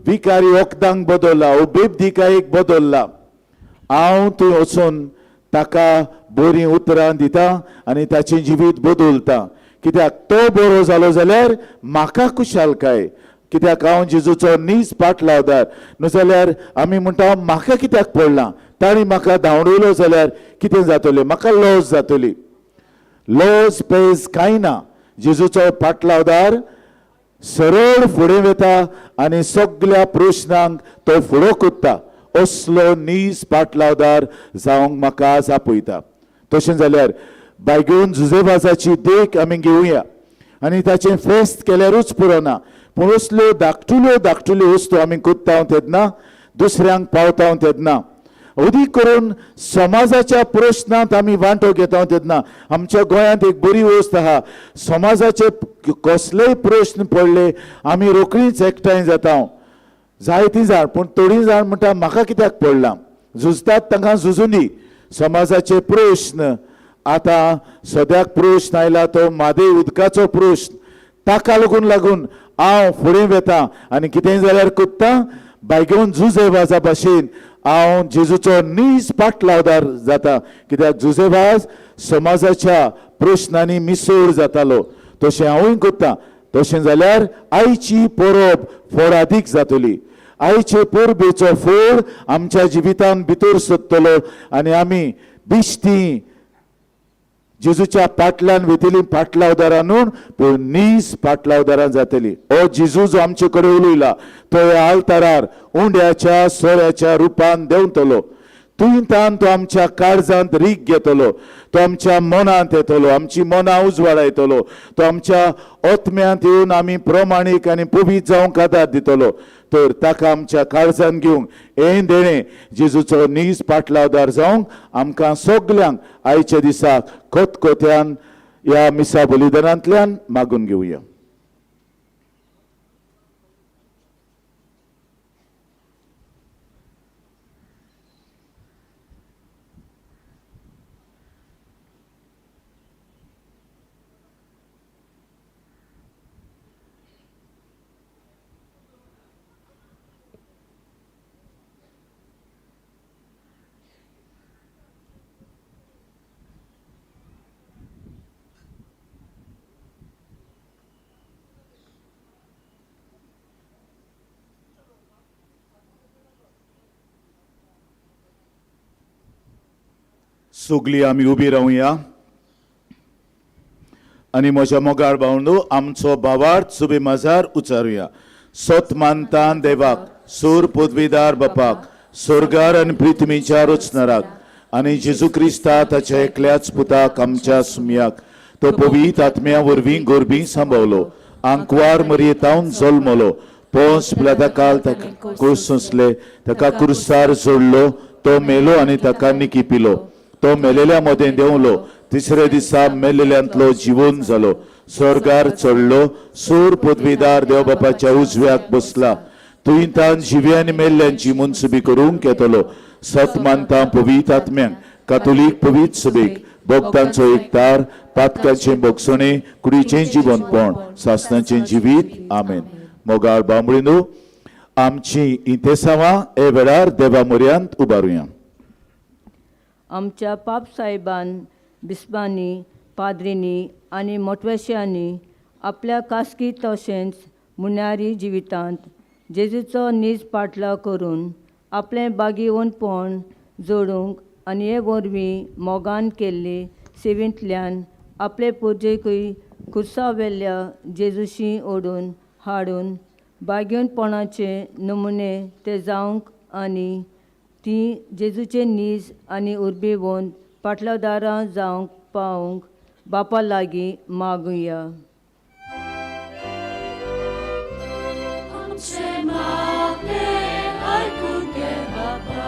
विकारी वखदांक बदलला, ओ बेबदिकायेक बदलला, हांव थंय वचून ताका बरीं उतरां दिता आनी ताचें जिवीत बदलता. कित्याक तो बरो जालो जाल्यार म्हाका खुशालकाय, कित्याक हांव जेजूचो नीज पाटलावदार. न्हू जाल्यार आमी म्हणटा म्हाका कित्याक पडलां, ताणी म्हाका धांवडयलो जाल्यार कितें जातलें, म्हाका लॉस जातली. लॉस पेज कांय ना. जेजूचो पाटलावदार सरळ फुडें वता आनी सगळ्या प्रश्नांक तो फुडो कोत्ता. असलो नीज पाटलावदार जावंक म्हाका आज आपयता. तशें जाल्यार बायगेवन जुजेबाजाची देख आमी घेवया आनी ताचें फेस्त केल्यारूच पुरोना, पूण असल्यो धाकटुल्यो वस्तू आमी कोत्ता तेन्ना दुसऱ्यांक पावता तेन्ना, अदीक करून समाजाच्या प्रश्नांत आमी वांटो घेता तेन्ना, आमच्या गोंयांत एक बरी वस्त आहा, समाजाचे कसलेय प्रश्न पडले आमी रोखडींच एकठांय जाता. जायतीं जाण, पूण थोडीं जाण म्हणटा म्हाका कित्याक पडलां, झुजतात तांकां झुजूं दी. समाजाचे प्रश्न, आतां सद्याक प्रश्न आयला तो म्हादय उदकाचो प्रश्न, ताका लागून हांव फुडें वेता आनी कितेंय जाल्यार कोत्ता. बायगेवन जुजेबाजा भाशेन हांव जेजूचो नीज पाटलावदार जाता, कित्याक जुजेबाज समाजाच्या प्रश्नांनी मिसळ जातालो, तशें हांवूय कोत्ता. तशें जाल्यार आयची परब फळादीक जातली. आयचे परबेचो फळ आमच्या जिवितांत भितर सोदतलो आनी आमी बिश्तीं जेजूच्या पाटल्यान वेतली पाटलावदारां न्हू, पूण नीज पाटलावदारां जातली. हो जेजू जो आमचे कडेन उलयला तो ह्या आल्तारार उंड्याच्या सोऱ्याच्या रुपान देंवतलो. तुयंतान तो आमच्या काळजांत रीग घेतलो, तो आमच्या मनांत येतलो, आमची मनां उजवाडायतलो, तो आमच्या आत्म्यांत येवन आमी प्रमाणीक आनी पवित्र जावंक आदार दितलो. तर ताका आमच्या काळजांत घेवंक हें देणें जेजूचो नीज पाटलावदार जावंक आमकां सगल्यांक आयच्या दिसाक खतखत्यान ह्या मिसा बलिदानांतल्यान मागून घेवया. सगळीं आमी उबी रावया आनी म्हज्या मोगाळ भावंडो आमचो भावार्थ सुबे माजार उचारुया. सत मानतान देवाक, सूर पदवीदार बापाक, स्वर्गार आनी पृथ्वीच्या रचणाराक आनी जेजू क्रिस्ता ताच्या एकल्याच पुताक आमच्या सुमयाक तो पवित्र आत्म्या वरवीं गोरबी सांबावलो, आंकवार मरयेतावन जल्मलो, पोंस पिलाताकाल ताका कुर्स सोंसले, ताका कुर्सार जोडलो, तो मेलो आनी ताका निकिपिलो, तो मेलेल्या मदें देंवलो, तिसरे दिसा मेलेल्यांतलो जिवून जालो, स्वर्गार चडलो, सूर पदवीदार देवबापाच्या उजव्याक बसला, तुयंतान जिव्यांनी मेल्ल्यांची मुनसुबी करूंक येतलो, सत मानता पवित्र आत्म्यांक, कातोलीक पवित्र सभेक, भक्तांचो एकतार, पातकांचें भोगसणें, कुडीचें जिवनपण, सासणाचें जिवीत. आमेन. मोगाळ बांबळिनो आमची इंतेसावां हे वेळार देवा म्हऱ्यांत उबारुया. आमच्या पाप साहेबान बिस्बांनी, पाद्रींनी आनी मोटवेश्यांनी आपल्या खासगी तशेंच मुन्यारी जिवितांत जेजूचो नीज पाटलाव करून आपलें बागीवणपण जोडूंक आनी हे वरवीं मोगान केल्ली सेवेंतल्यान आपले पुर्जेकूय खुर्सा वेल्ल्या जेजूशी ओडून हाडून बागीवणपणाचे नमुने ते जावंक आनी ती जेजूचे नीज आनी उर्बेवून पाटलादारां जावंक पावूंक बापा लागीं मागुया. आमचे मागणे आयकून घे बापा.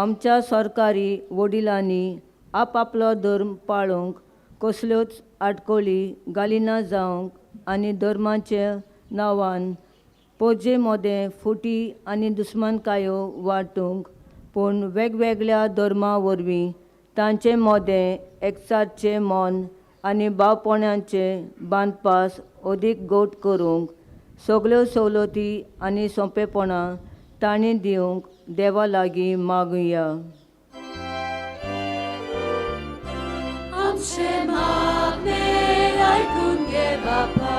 आमच्या सरकारी वडिलांनी आपापलो धर्म पाळूंक कसल्योच आडकोळी घालिना जावंक आनी धर्माचे नांवान पोजे मोदें फुटी आनी दुस्मानकायो वांटूंक, पूण वेगवेगळ्या धर्मां वरवीं तांचें मोदें एकचारचें मन आनी भावपणांचें बांदपास अदीक गोट करूंक सगल्यो सवलती आनी सोंपेपणां तांणी दिवंक देवा लागीं मागुया. आमचे मागणे आयकून घे बापा.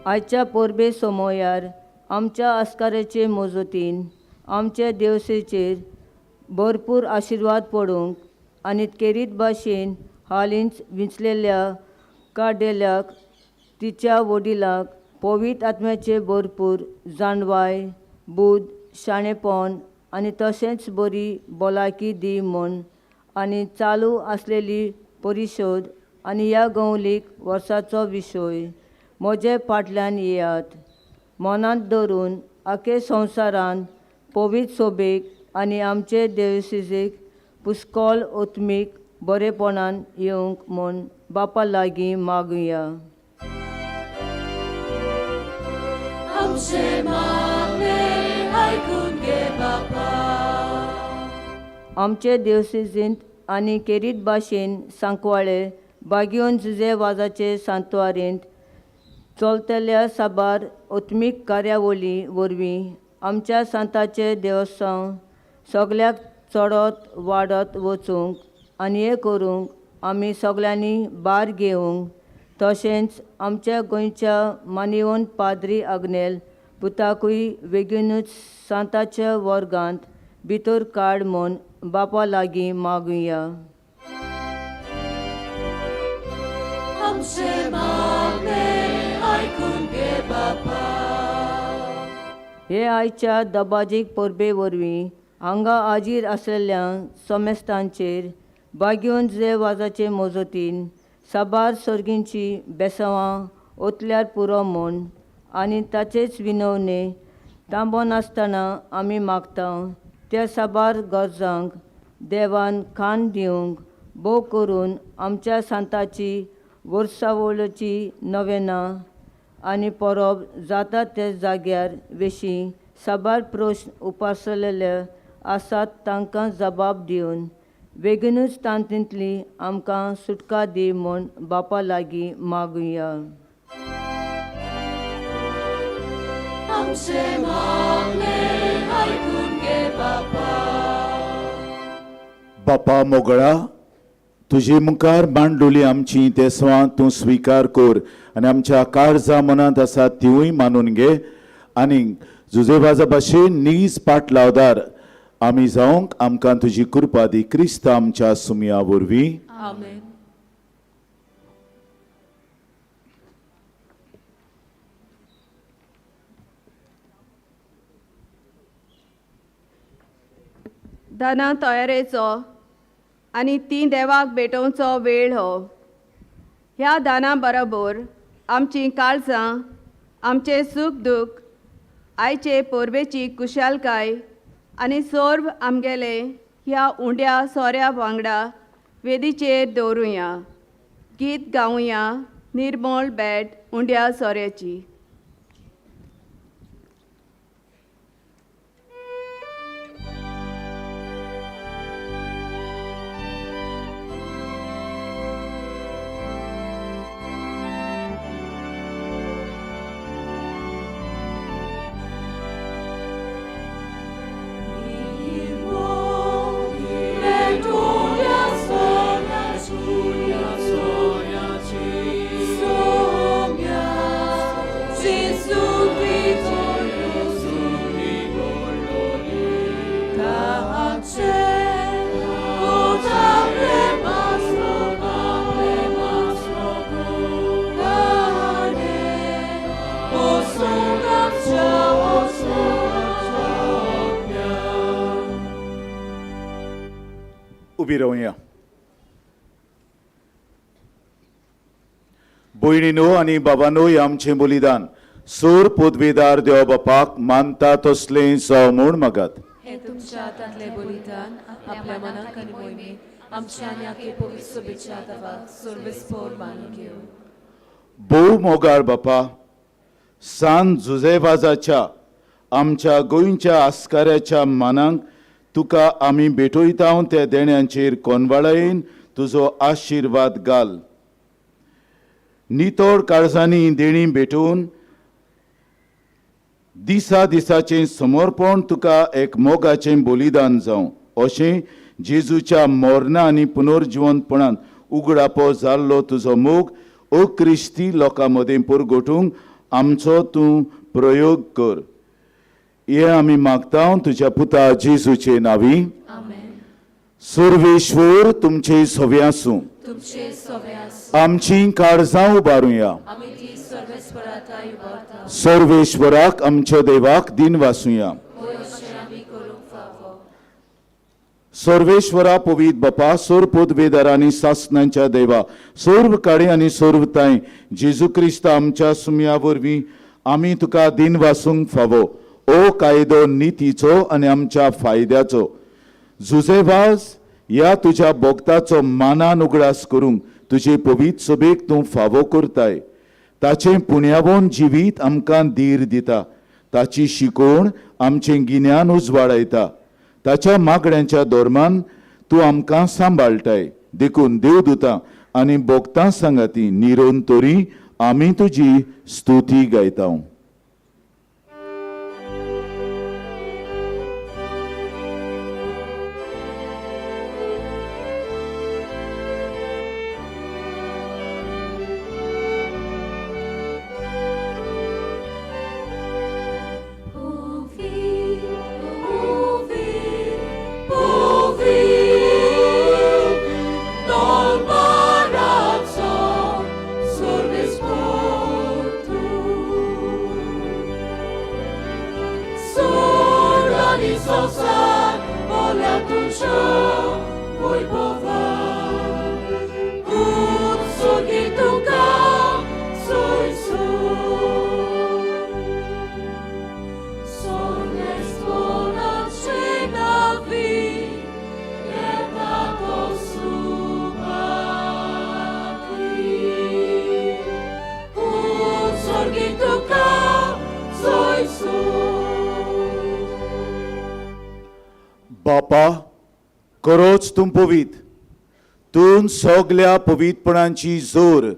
आयच्या परबे सोमोयार आमच्या आस्काराचे मोजतीन आमचे देवसेचेर भरपूर आशिर्वाद पडूंक आनी केरीत भाशेन हालींच विंचलेल्या काडेल्याक तिच्या वडिलाक पवित्र आत्म्याचे भरपूर जाणवाय, बुद, शाणेपण आनी तशेंच बरी भलायकी दी म्हूण आनी चालू आसलेली परिशोध आनी ह्या गवलीक वर्साचो विशय म्हजे फाटल्यान येयात. मनांत धरून आखे संवसारांत पवित्र सोबेक आनी आमचे देवसेजेक पुस्कोल ओत्मीक बरेपणान येवंक म्हूण बापा लागीं मागुया. आमचे मागणे आयकून घे बापा. आमचे देवसेजींत आनी केरीत भाशेन सांकवाळे बागयोन जुजे वाजाचे सांतवारींत चलतल्या साबार ओत्मीक कार्यावळी वरवीं आमच्या सांताचे देवस्थान सगळ्याक चडत वाडत वचूंक आनी हें करूंक आमी सगळ्यांनी भार घेवंक, तशेंच आमच्या गोंयच्या मानिवंत पाद्री आग्नेल पुताकूय बेगीनूच सांताच्या वर्गांत भितर काड म्हूण बापा लागीं मागुया. आमचे मागणे आयकून घे बापा. हे आयच्या दबाजीक परबे वरवीं हांगा हाजीर आसलेल्या समेस्तांचेर बागयोन जे वाजाचे मोजतीन साबार सर्गींची बेसांवां ओतल्यार पुरो म्हूण आनी ताचेच विनवणे तांबोन आसतना आमी मागता त्या साबार गरजांक देवान खाण दिवंक भोव करून आमच्या सांताची वर्सावळीची नवेनां आनी परब जाता ते जाग्यार वेशी साबार प्रस्न उपासलेले आसात तांकां जबाब दिवन बेगीनूच तांतींतली आमकां सुटका दी म्हूण बापा लागीं मागुया. आमचे मागणे आयकून घे बापा. बापा मोगळा, तुजी मुखार मांडलोली आमची देसवां तूं स्विकार कर आनी आमच्या काळजां मनांत आसा तिवूय मानून घे आनी जुजेबाजा भाशेन नीज पाट लावदार आमी जावंक आमकां तुजी कृपा दी. क्रिस्त आमच्या सुमया वरवीं. आमेन. दाना तयारेचो आनी ती देवाक भेटोवचो वेळ हो. ह्या दाना बरोबर आमची काळजां, आमचे सूख दूख, आयचे परबेची कुशालकाय आनी सोर्व आमगेले ह्या उंड्या सोऱ्या वांगडा वेदीचेर दवरुया. गीत गावुया निर्मळ बेट उंड्या सोऱ्याची. उबी रावया. भयणीनो आनी बाबानो, हें आमचें बलिदान सोर पदवेदार देवा बापाक मानता तसलें जावं म्हूण मागात. हे तुमच्या हातांतले बलिदान आपल्या मनाक आनी मोहिमेक आमच्या आनी आखे पवित्र सोबेच्या देवाक सर्वेस्पोर मानून घेवं. भोव मोगाळ बापा, सान जुजेबाजाच्या आमच्या गोंयच्या आस्काऱ्याच्या मानांक तुका आमी भेटयता त्या देण्यांचेर कोनवाळायेन तुजो आशिर्वाद घाल. नितोड काळजांनी देणी भेटून दिसा दिसाचें समर्पण तुका एक मोगाचें बलिदान जावं अशें जेजूच्या मरणा आनी पुनर्जिवंतपणान उगडापो जाल्लो तुजो मोग अक्रिस्ती लोकां मदें परगटूंक आमचो तूं प्रयोग कर. हे आमी मागता तुज्या पुता जेजूचे नांवी. सर्वेश्वर तुमचे सव्या आसूं. तुमचे सव्यास आमची काळजां उबारुया. आमी ती सर्वेस्पराताय उबारता. सर्वेश्वराक आमच्या देवाक दिन वासुया. होय अशें आमी करूंक फावो. सर्वेश्वरा पवित बापा, सोर पदवेदारांनी सासणांच्या देवा, सर्व काळी आनी सर्व ताई जेजू क्रिस्त आमच्या सुमया वरवीं आमी तुका दिन वासूंक फावो. ओ कायदो नितीचो आनी आमच्या फायद्याचो जुजेबाज ह्या तुज्या भोगताचो मानान उगडास करूंक तुजे पवित्र सभेक तूं फावो करताय. ताचें पुण्यावोन जिवीत आमकां धीर दिता. ताची शिकोवण आमचें गिन्यान उजवाडायता. ताच्या मागण्यांच्या धोरमान तूं आमकां सांबाळटाय. देखून देवदूतां आनी भोगतां सांगाती निरोन तोरी आमी तुजी स्तुती गायता. बापा, खरोच तूं पवित. तूं सगल्या पवितपणांची जोर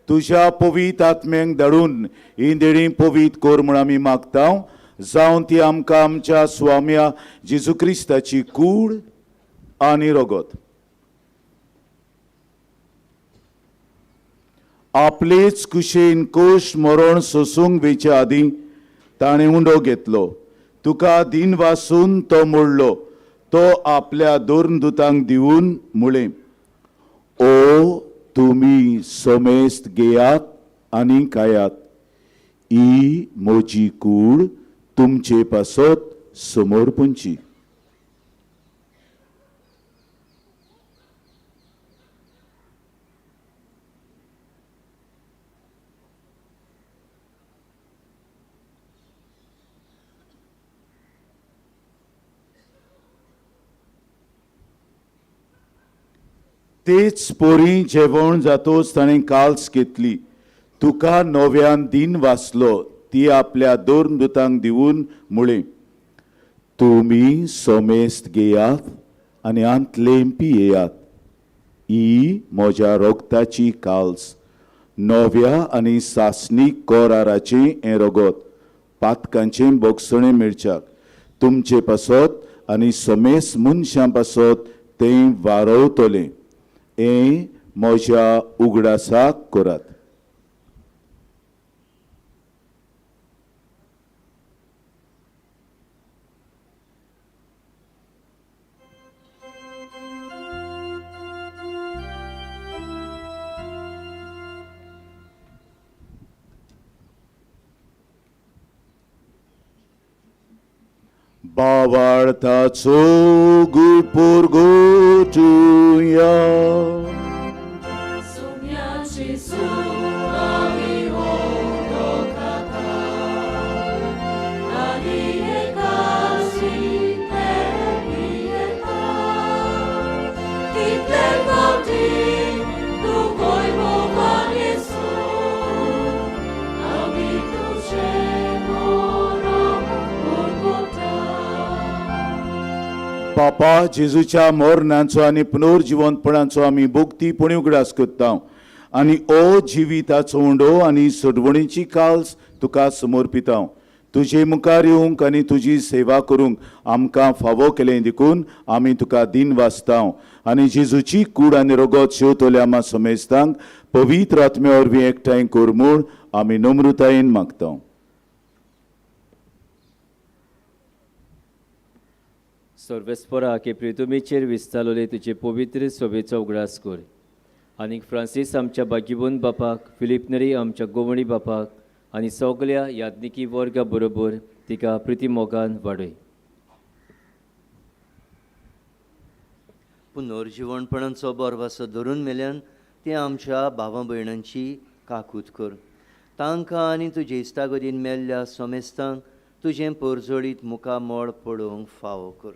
तुज्या पवित आत्म्यांक धाडून ही देणी पवित कोर म्हूण आमी मागता. जावं ती आमकां आमच्या स्वाम्या जेजू क्रिस्ताची कूड आनी रगत. आपलेच कुशेन कोश मरण सोसूंक वेच्या आदीं ताणें उंडो घेतलो. तुका दिन वासून तो मोडलो. तो आपल्या दोन दुतांक दिवून म्हळें, ओ तुमी सोमेस्त घेयात आनी खायात. ही म्हजी कूड तुमचे पासत समर्पणची. तेच पोरी जेवण जातोच ताणें काल्स घेतली. तुका नव्यान दिन वाचलो. ती आपल्या दोन दुतांक दिवून म्हळें, तुमी सोमेस्त घेयात आनी आंतलें पियेयात. ही म्हज्या रोगताची काल्स, नव्या आनी सासणीक कोराराचें हें रगत, पातकांचें बोगसणें मिरच्याक तुमचे पासत आनी सोमेस मनशां पासत तें वारवतलें. हें म्हज्या उगडासाक करात. भावार्थाचो गुळपूर गोठुया. सोम्याची सून आमी होतो खाता आनी एकाशी तेमी येता कितले फावटी तूं गोंयभोंवपाक येसू आमी तुजें मोराम वळखता. बापा जेजूच्या मरणाचो आनी पुनर्जिवंतपणाचो आमी भोगतीपणी उगडास करता आनी ओ जिविताचो उंडो आनी सोडवणीची काल्स तुका समर्पिता. तुजे मुखार येवंक आनी तुजी सेवा करूंक आमकां फावो केलें देखून आमी तुका दिन वाचता आनी जेजूची कूड आनी रगत शेवतोल्या आमा समेस्तांक पवित्र आत्म्या वरवीं एकठांय कर म्हूण आमी नम्रतायेन मागता. सर्वेस्परा के प्रितुमीचेर विस्तारलोले तुजे पवित्र सोबेचो उगडास कर आनी फ्रांसीस आमच्या बागिबून बापाक, फिलिप नरी आमच्या गोवणी बापाक आनी सगळ्या याज्ञिकी वर्गा बरोबर तिका प्रितीमोगान वाडय. पुनर्जीवणपणाचो बोरवासो धरून मेल्यान ते आमच्या भावां भयणांची काकूत कर. तांकां आनी तुजे इश्टागतीन मेल्ल्या सोमेस्तांक तुजें परजोडीत मुखामोळ पडोवंक फावो कर.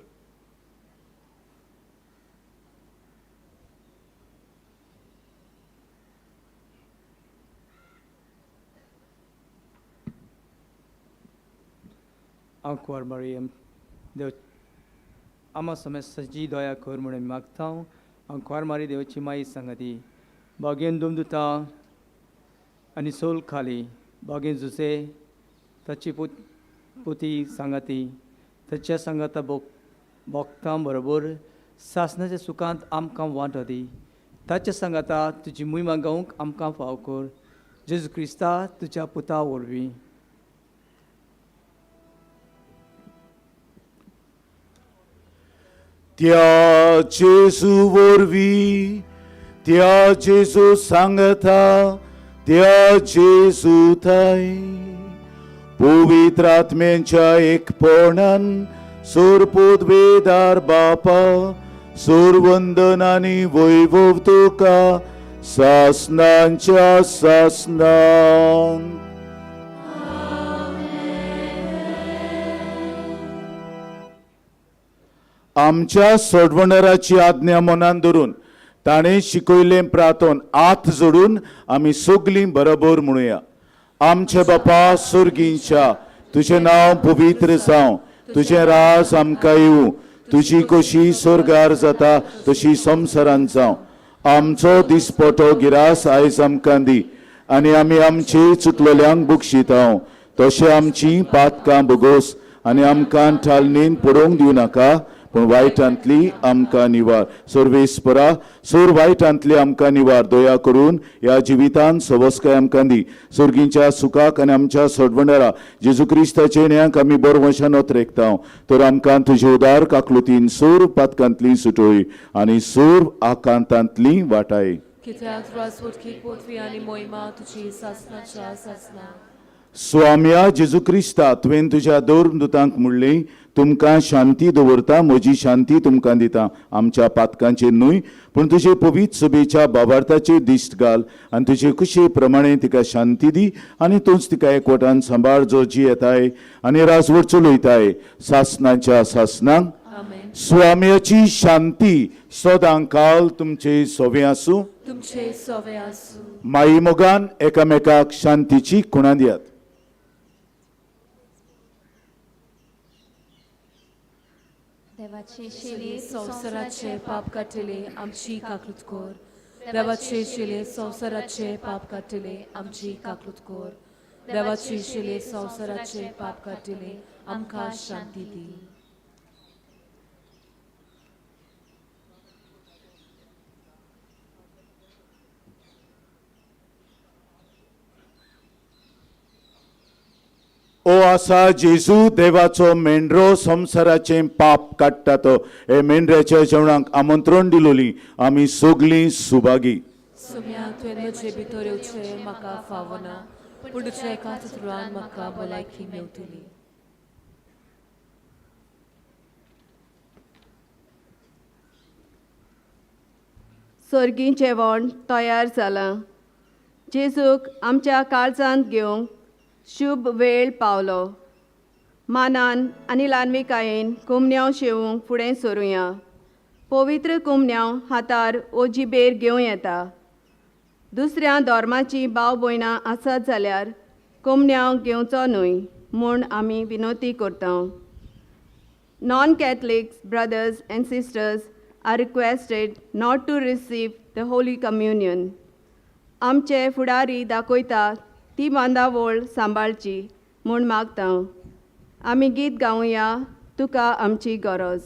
आंकवार मरियम देव आमा समेस्ताची दया कर म्हणून मागता. आंकवार मारी देवची माई संगती बागेन दुमदुता आनी सोल खाली बागेन जुसे ताची पुती सांगाती ताच्या सांगाता भोगतां बरोबर सासणाच्या सुखांत आमकां वांटो दी. ताच्या सांगाता तुजी मुयमा गावंक आमकां फाव कर. जेजू क्रिस्ता तुज्या पुता वरवीं. त्या जेजू वरवीं, त्या जेजू सांगता, त्या जेजू थंय पवित्र आत्म्याच्या एकपणान सोरपोत वेदार बापा सोरवंदन आनी वैभव तुका सासनांच्या सासनांक. आमच्या सोडवणाराची आज्ञा मनान धरून ताणें शिकयलें प्रार्थन हात जोडून आमी सगलीं बरोबर म्हणुया. आमचे बापा सुर्गींच्या तुजें नांव पवित्र जावं, तुजें राज आमकां येवं, तुजी कशी स्वर्गार जाता तशी संवसारांत जावं. आमचो दिसपटो गिरास आयज आमकां दी आनी आमी आमचे चुकलेल्यांक बक्षिता तशें आमची पातकां भोगोस आनी आमकां ठालनीन पडोवंक दिवं नाका पूण वायटांतली आमकां निवार. सर्वेस्परा सोर वायटांतली आमकां निवार. दया करून ह्या जिवितांत सवस्काय आमकां दी. सुर्गींच्या सुखाक आनी आमच्या सोडवणारा जेजू क्रिस्ताचे न्याक आमी बरवशान ओतरेकता तर आमकां तुजे उदार काकलुतीन सोर पातकांतली सुटोय आनी सोर आकांतांतली वाटाय. कित्याक त्रासवटकी पोतवी आनी मोहिमा तुजी सासनाच्या सासना. स्वाम्या जेजू क्रिस्ता तुवें तुज्या दोरदुतांक म्हणलें तुमकां शांती दवरता, म्हजी शांती तुमकां दिता. आमच्या पातकांचेर न्हय पूण तुजे पवित्र सभेच्या भावार्थाचेर दिश्ट घाल आनी तुजे कुशे प्रमाणे तिका शांती दी आनी तूंच तिका एकवटान सांबाळ जो जी येताय आनी राजवट चलयताय सासनाच्या सासनांक. स्वाम्याची शांती सदां काल तुमचे सोबे आसूं. तुमचे सोबे आसूं. माई मोगान एकामेकाक शांतीची खुणां दियात. देवाचे शिले संवसाराचे पाप काटिले आमची काकलूत कोर. देवाचे शिले संवसाराचे पाप काटिले आमची काकलूत कोर. देवाचे शिले संवसाराचे पाप काटिले आमकां शांती दी. ओ आसा जेजू देवाचो मेंढरो संवसाराचे पाप काडटा तो. हे मेंढऱ्याच्या जेवणाक आमंत्रण दिलोली आमी सगलीं सुभागी. सुम्या तुवें म्हजे भितर येवचें म्हाका फावना पूण तुज्या एका सुत्रान म्हाका भलायकी मेवतली. सर्गी जेवण तयार जालां. जेजूक आमच्या काळजांत घेवंक शुभ वेळ पावलो. मानान आनी ल्हानविकायेन कुमन्यांव शेवूंक फुडें सरुया. पवित्र कुमन्यांव हातार वो जिबेर घेवं येता. दुसऱ्या धर्माची भाव भयणां आसत जाल्यार कुमन्यांव घेवचो न्हय म्हूण आमी विनोती करता. Non-Catholics, brothers and sisters, are requested not to receive the Holy Communion. आमचे फुडारी दाखयतात ती बांदावळ सांबाळची म्हूण मागता. आमी गीत गावया, तुका आमची गरज.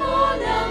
Molia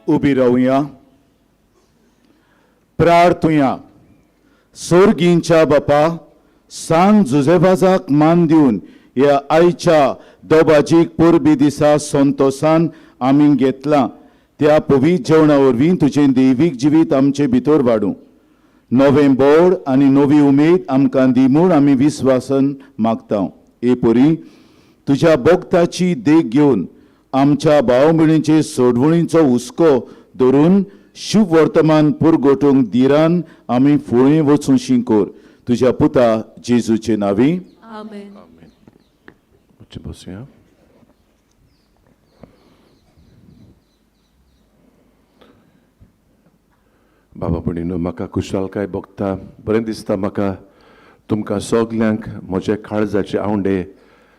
उबी रावया, प्रार्थुया. सोर्गींच्या बापा, सांत जुजेबाजाक मान दिवन ह्या आयच्या दोबाजीक परबी दिसा संतोषान आमी घेतला त्या पवित्र जेवणा वरवीं तुजें दैवीक जिवीत आमचे भितर वाडूं. नवें बोड आनी नवी उमेद आमकां दी म्हूण आमी विस्वासान मागता. हे परी तुज्या भक्ताची देख घेवन आमच्या भाव भयणींचे सोडवणीचो हुस्को धरून शुभ वर्तमान पुरगोटूंक दिरान आमी फुडें वचूं शिंकोर. तुज्या पुता जेजूचे नांवी. आमेन. मातशें बसुया. बाबा भयणीनो, म्हाका कुशळकाय भोगता. बरें दिसता म्हाका तुमकां सगल्यांक म्हजे काळजाचे आवंडे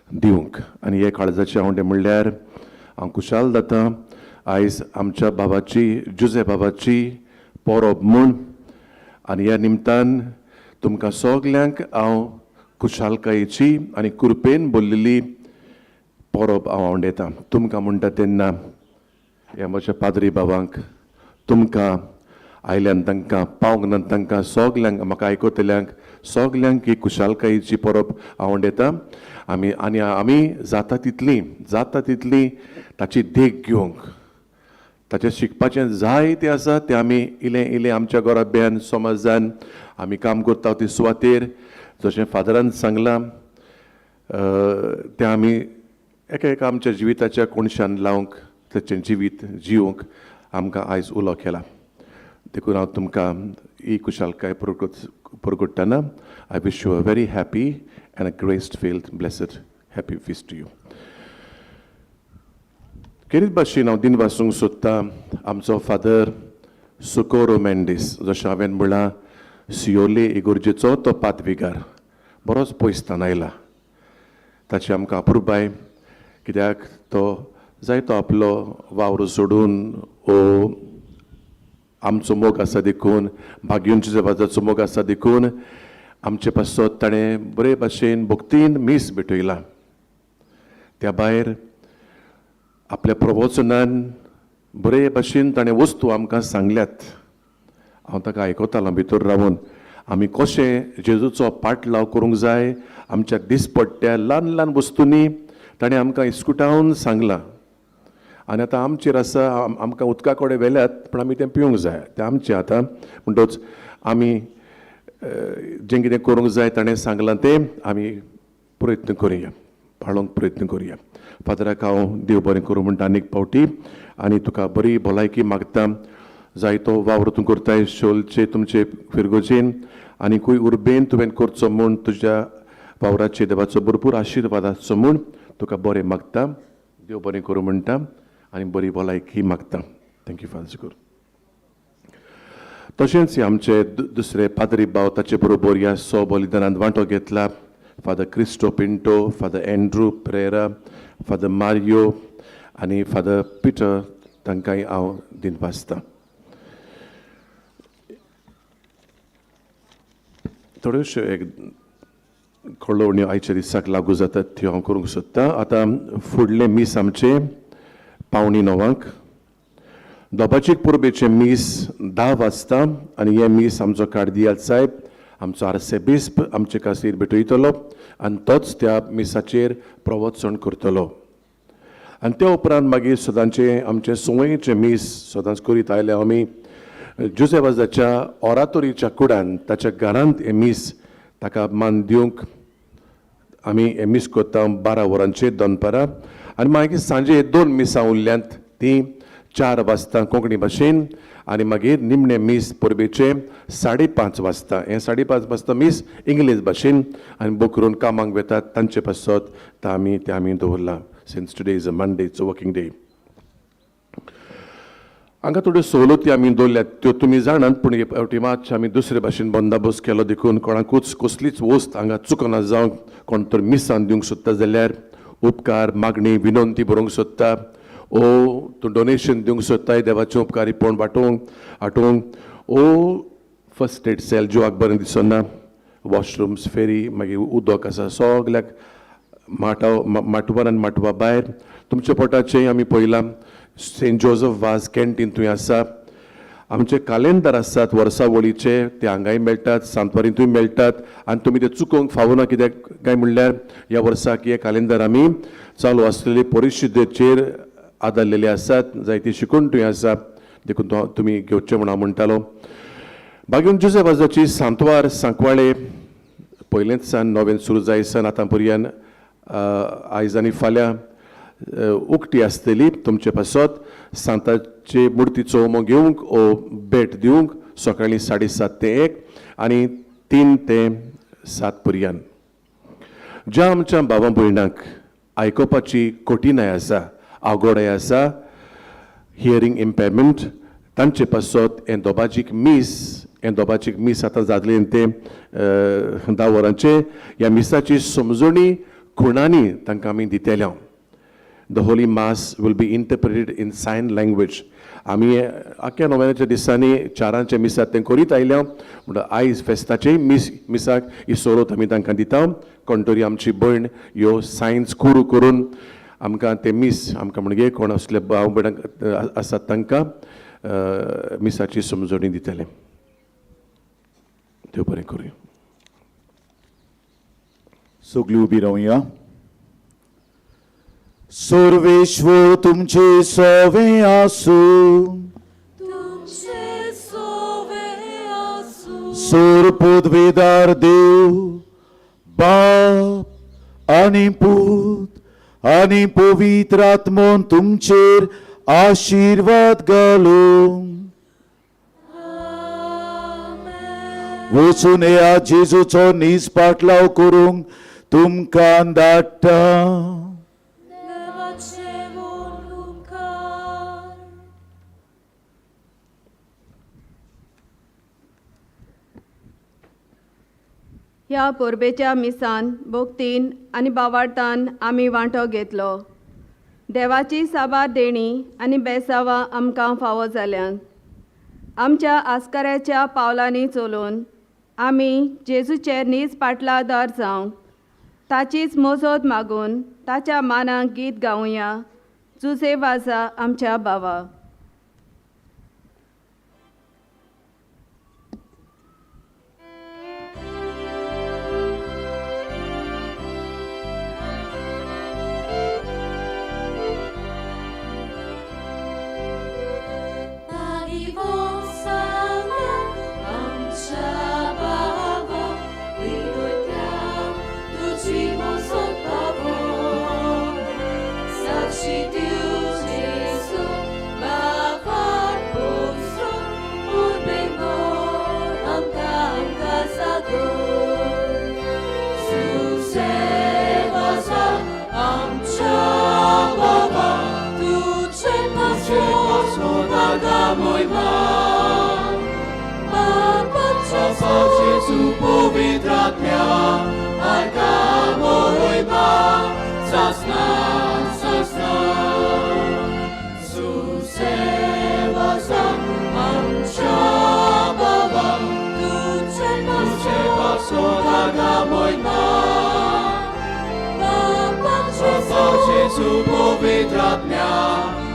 दिवंक. आनी हे काळजाचे आवंडे म्हणल्यार हांव कुशाल जाता आयज आमच्या बाबाची, जुजे बाबाची परब म्हूण. आनी ह्या निमतान तुमकां सगल्यांक हांव कुशालकायेची आनी कृपेन भरलेली परब हांव आवंडयतां. तुमकां म्हणटा तेन्ना ह्या म्हज्या पाद्री बाबांक, तुमकां आयल्यान तांकां, पावंक ना तांकां सगल्यांक, म्हाका आयकतल्यांक सगल्यांक ही कुशालकायेची परब आवंडयतां. आमी जाता तितली ताची देख घेवंक, ताचें शिकपाचें जाय तें आसा तें आमी इलें आमच्या घराब्यान समाजान आमी काम करता ते सुवातेर जशें फादरान सांगलां तें आमी एका आमच्या जिविताच्या कोणशान लावंक, ताचें जिवीत जिवंक आमकां आयज उलो केला. देखून हांव तुमकां ही कुशालकाय परगट्टना I wish you a very happy and a grace filled blessed happy feast to you. खेरीत भाशेन हांव दिन वाचूंक सोदतां आमचो फादर सोकोरो मेंडीस. जशें हांवें म्हणलां, सियोले इगोर्जेचो तो पादविकार बरोच पयसतान आयला. ताची आमकां अपुरबाय, कित्याक तो जायतो आपलो वावर सोडून ओ आमचो मोग आसा देखून, भाग्योंच्या जेवाजाचो मोग आसा देखून आमचे पासत ताणें बरे भाशेन भक्तीन मीस भेटयला. त्या भायर आपल्या प्रवचनान बरे भाशेन ताणें वस्तू आमकां सांगल्यात. हांव ताका आयकतालों भितर रावून. आमी कशें जेजूचो पाटलाव करूंक जाय, आमच्या दिसपट्ट्या ल्हान ल्हान वस्तूंनी ताणें आमकां इस्कुटावन सांगलां. आनी आतां आमचेर आसा, आमकां उदका कडेन व्हेल्यात पूण आमी तें पिवंक जाय, तें आमचें आतां. म्हणटच आमी जें कितें करूंक जाय ताणें सांगलां तें आमी प्रयत्न करुया, पाळोवंक प्रयत्न करुया. फादराक हांव देव बरें करूं म्हणटा आनीक पावटी. आनी तुका बरी भलायकी मागता. जायतो वावर तूं करताय शोलचे तुमचे फिरगोजेन आनीकूय उर्बेन तुवें करचो म्हूण, तुज्या वावराचे देवाचो भरपूर आशिर्वाद आसचो म्हूण तुका बरें मागता. देव बरें करूं म्हणटा आनी बरी भलायकी मागता. Thank you father. तशेंच आमचे दुसरे पाद्री भाव ताचे बरोबर ह्या बलिदानांत वांटो घेतला. Father Cristo Pinto, father Andrew Pereira, father Mario आनी फादर पिटर, तांकांय हांव दिन वाचतां. थोड्योश्यो एक कळवण्यो आयच्या दिसाक लागू जातात त्यो हांव करूंक सोदतां. आतां फुडलें मीस आमचें 8:45 दोबाचीक पुर्बेचें मीस 10 वाजता आनी हें मीस आमचो कार्दियाल साहेब, आमचो आर्सेबिस्प आमचे खातीर भेटयतलो आनी तोच त्या मिसाचेर प्रवचन करतलो. आनी त्या उपरांत मागीर सदांचें आमचें सुवयेचें मीस सदांच करीत आयले आमी जुजेबाजाच्या ऑरातोरीच्या कुडान, ताच्या घरांत हें मीस ताका मान दिवंक आमी हें मीस करता 12 वरांचेर दनपारां. आनी मागीर सांजे 2 मिसां उरल्यांत ती 4 वाजता कोंकणी भाशेन आनी मागीर निमणे मीस परबेचे 5:30 वाजता. हे 5:30 वाजता मीस इंग्लीश भाशेन आनी बूक करून कामाक वेतात तांचे पासत ते आमी दवरला. Since today is a Monday, it's a working day. हांगा थोड्यो सवलती आमी दवरल्यात त्यो तुमी जाणात, पूण हे फावटी मातशे आमी दुसरे भाशेन बंदोबस्त केलो देखून कोणाकूच कसलीच वस्त हांगा चुकना जावं. कोण तर मिसान दिवंक सोदता जाल्यार उपकार मागणी विनंती बरोवंक सोदता ओ तूं डोनेशन दिवंक सोदताय देवाचें उपकारी पोण हाटूंक ओ फर्स्ट एड सेल जिवाक बरें दिसना, वॉशरूम्स फेरी मागीर उदक आसा सगल्याक माटवान आनी माटवा भायर तुमच्या पोटाचेंय आमी पळयलां. सेंट जोझफ वाज कॅन्टीन थंय आसा. आमचे कॅलेंडर आसात वर्सावळीचे ते हांगाय मेळटात, सांतवारींतूय मेळटात आनी तुमी ते चुकोवंक फावना. कित्याक काय म्हणल्यार ह्या वर्साक हे कॅलेंडर आमी चालू आसलेले परिशुद्धेचेर आदारलेले आसात. जायती शिकूण थंय आसा देखून तुमी घेवचे म्हूण हांव म्हणटालो. बागेन जुजे वाजाची सांतवार सांकवाळे पयलेंच सान नवें सुरू जायसान आतां पर्यंत आयज आनी फाल्यां उक्ती आसतली. तुमचे पासत सांताचे मुर्तीचो होमो घेवंक ओ भेट दिवंक सकाळीं 7:30 ते 1 आनी 3 ते 7 पर्यंत. ज्या आमच्या भावा भयणांक आयकोपाची कठीणाय आसा, आगोडाय आसा, हियरींग इम्पेरमेंट, तांचे पासत एंदोबाजीक मीस आतां जातले ते 10 वरांचे. ह्या मिसाची समजणी खुणांनी तांकां आमी दितेल्या. The Holy Mass will be interpreted in sign language. आमी आख्या नोव्हेंबराच्या दिसांनी 4 मिसाक तें करीत आयल्या. म्हणटा आयज फेस्ताचे मिसाक ही सोरोत आमी तांकां दिता. कोण तरी आमची भयण ह्यो सायन्स करून आमकां ते मीस आमकां म्हणजे कोण असले भाव भयणांक आसात तांकां मिसाची समजणी दितले. देव बरें करूं. सगळीं उबी रावया. सर्वेश्वर तुमचे सवे आसूं, सोरपोदवेदार देव बाप आनी पूत आनी पवित्र आत्मोन तुमचेर आशीर्वाद घालूं. वचून ह्या जेजूचो नीज पाटलाव करूंक तुमकां धाडटा. ह्या पोरबेच्या मिसान भोगतीन आनी बावार्थान आमी वांटो घेतलो. देवाची साबार देणी आनी बेसावां आमकां फावो जाल्यात. आमच्या आस्काऱ्याच्या पावलांनी चलून आमी जेजूचेर नीज पाटलादार जावं, ताचीच मोजत मागून ताच्या मानाक गीत गावुया. जुजे वाजा आमच्या बावा. Jezu, powiedz dnia,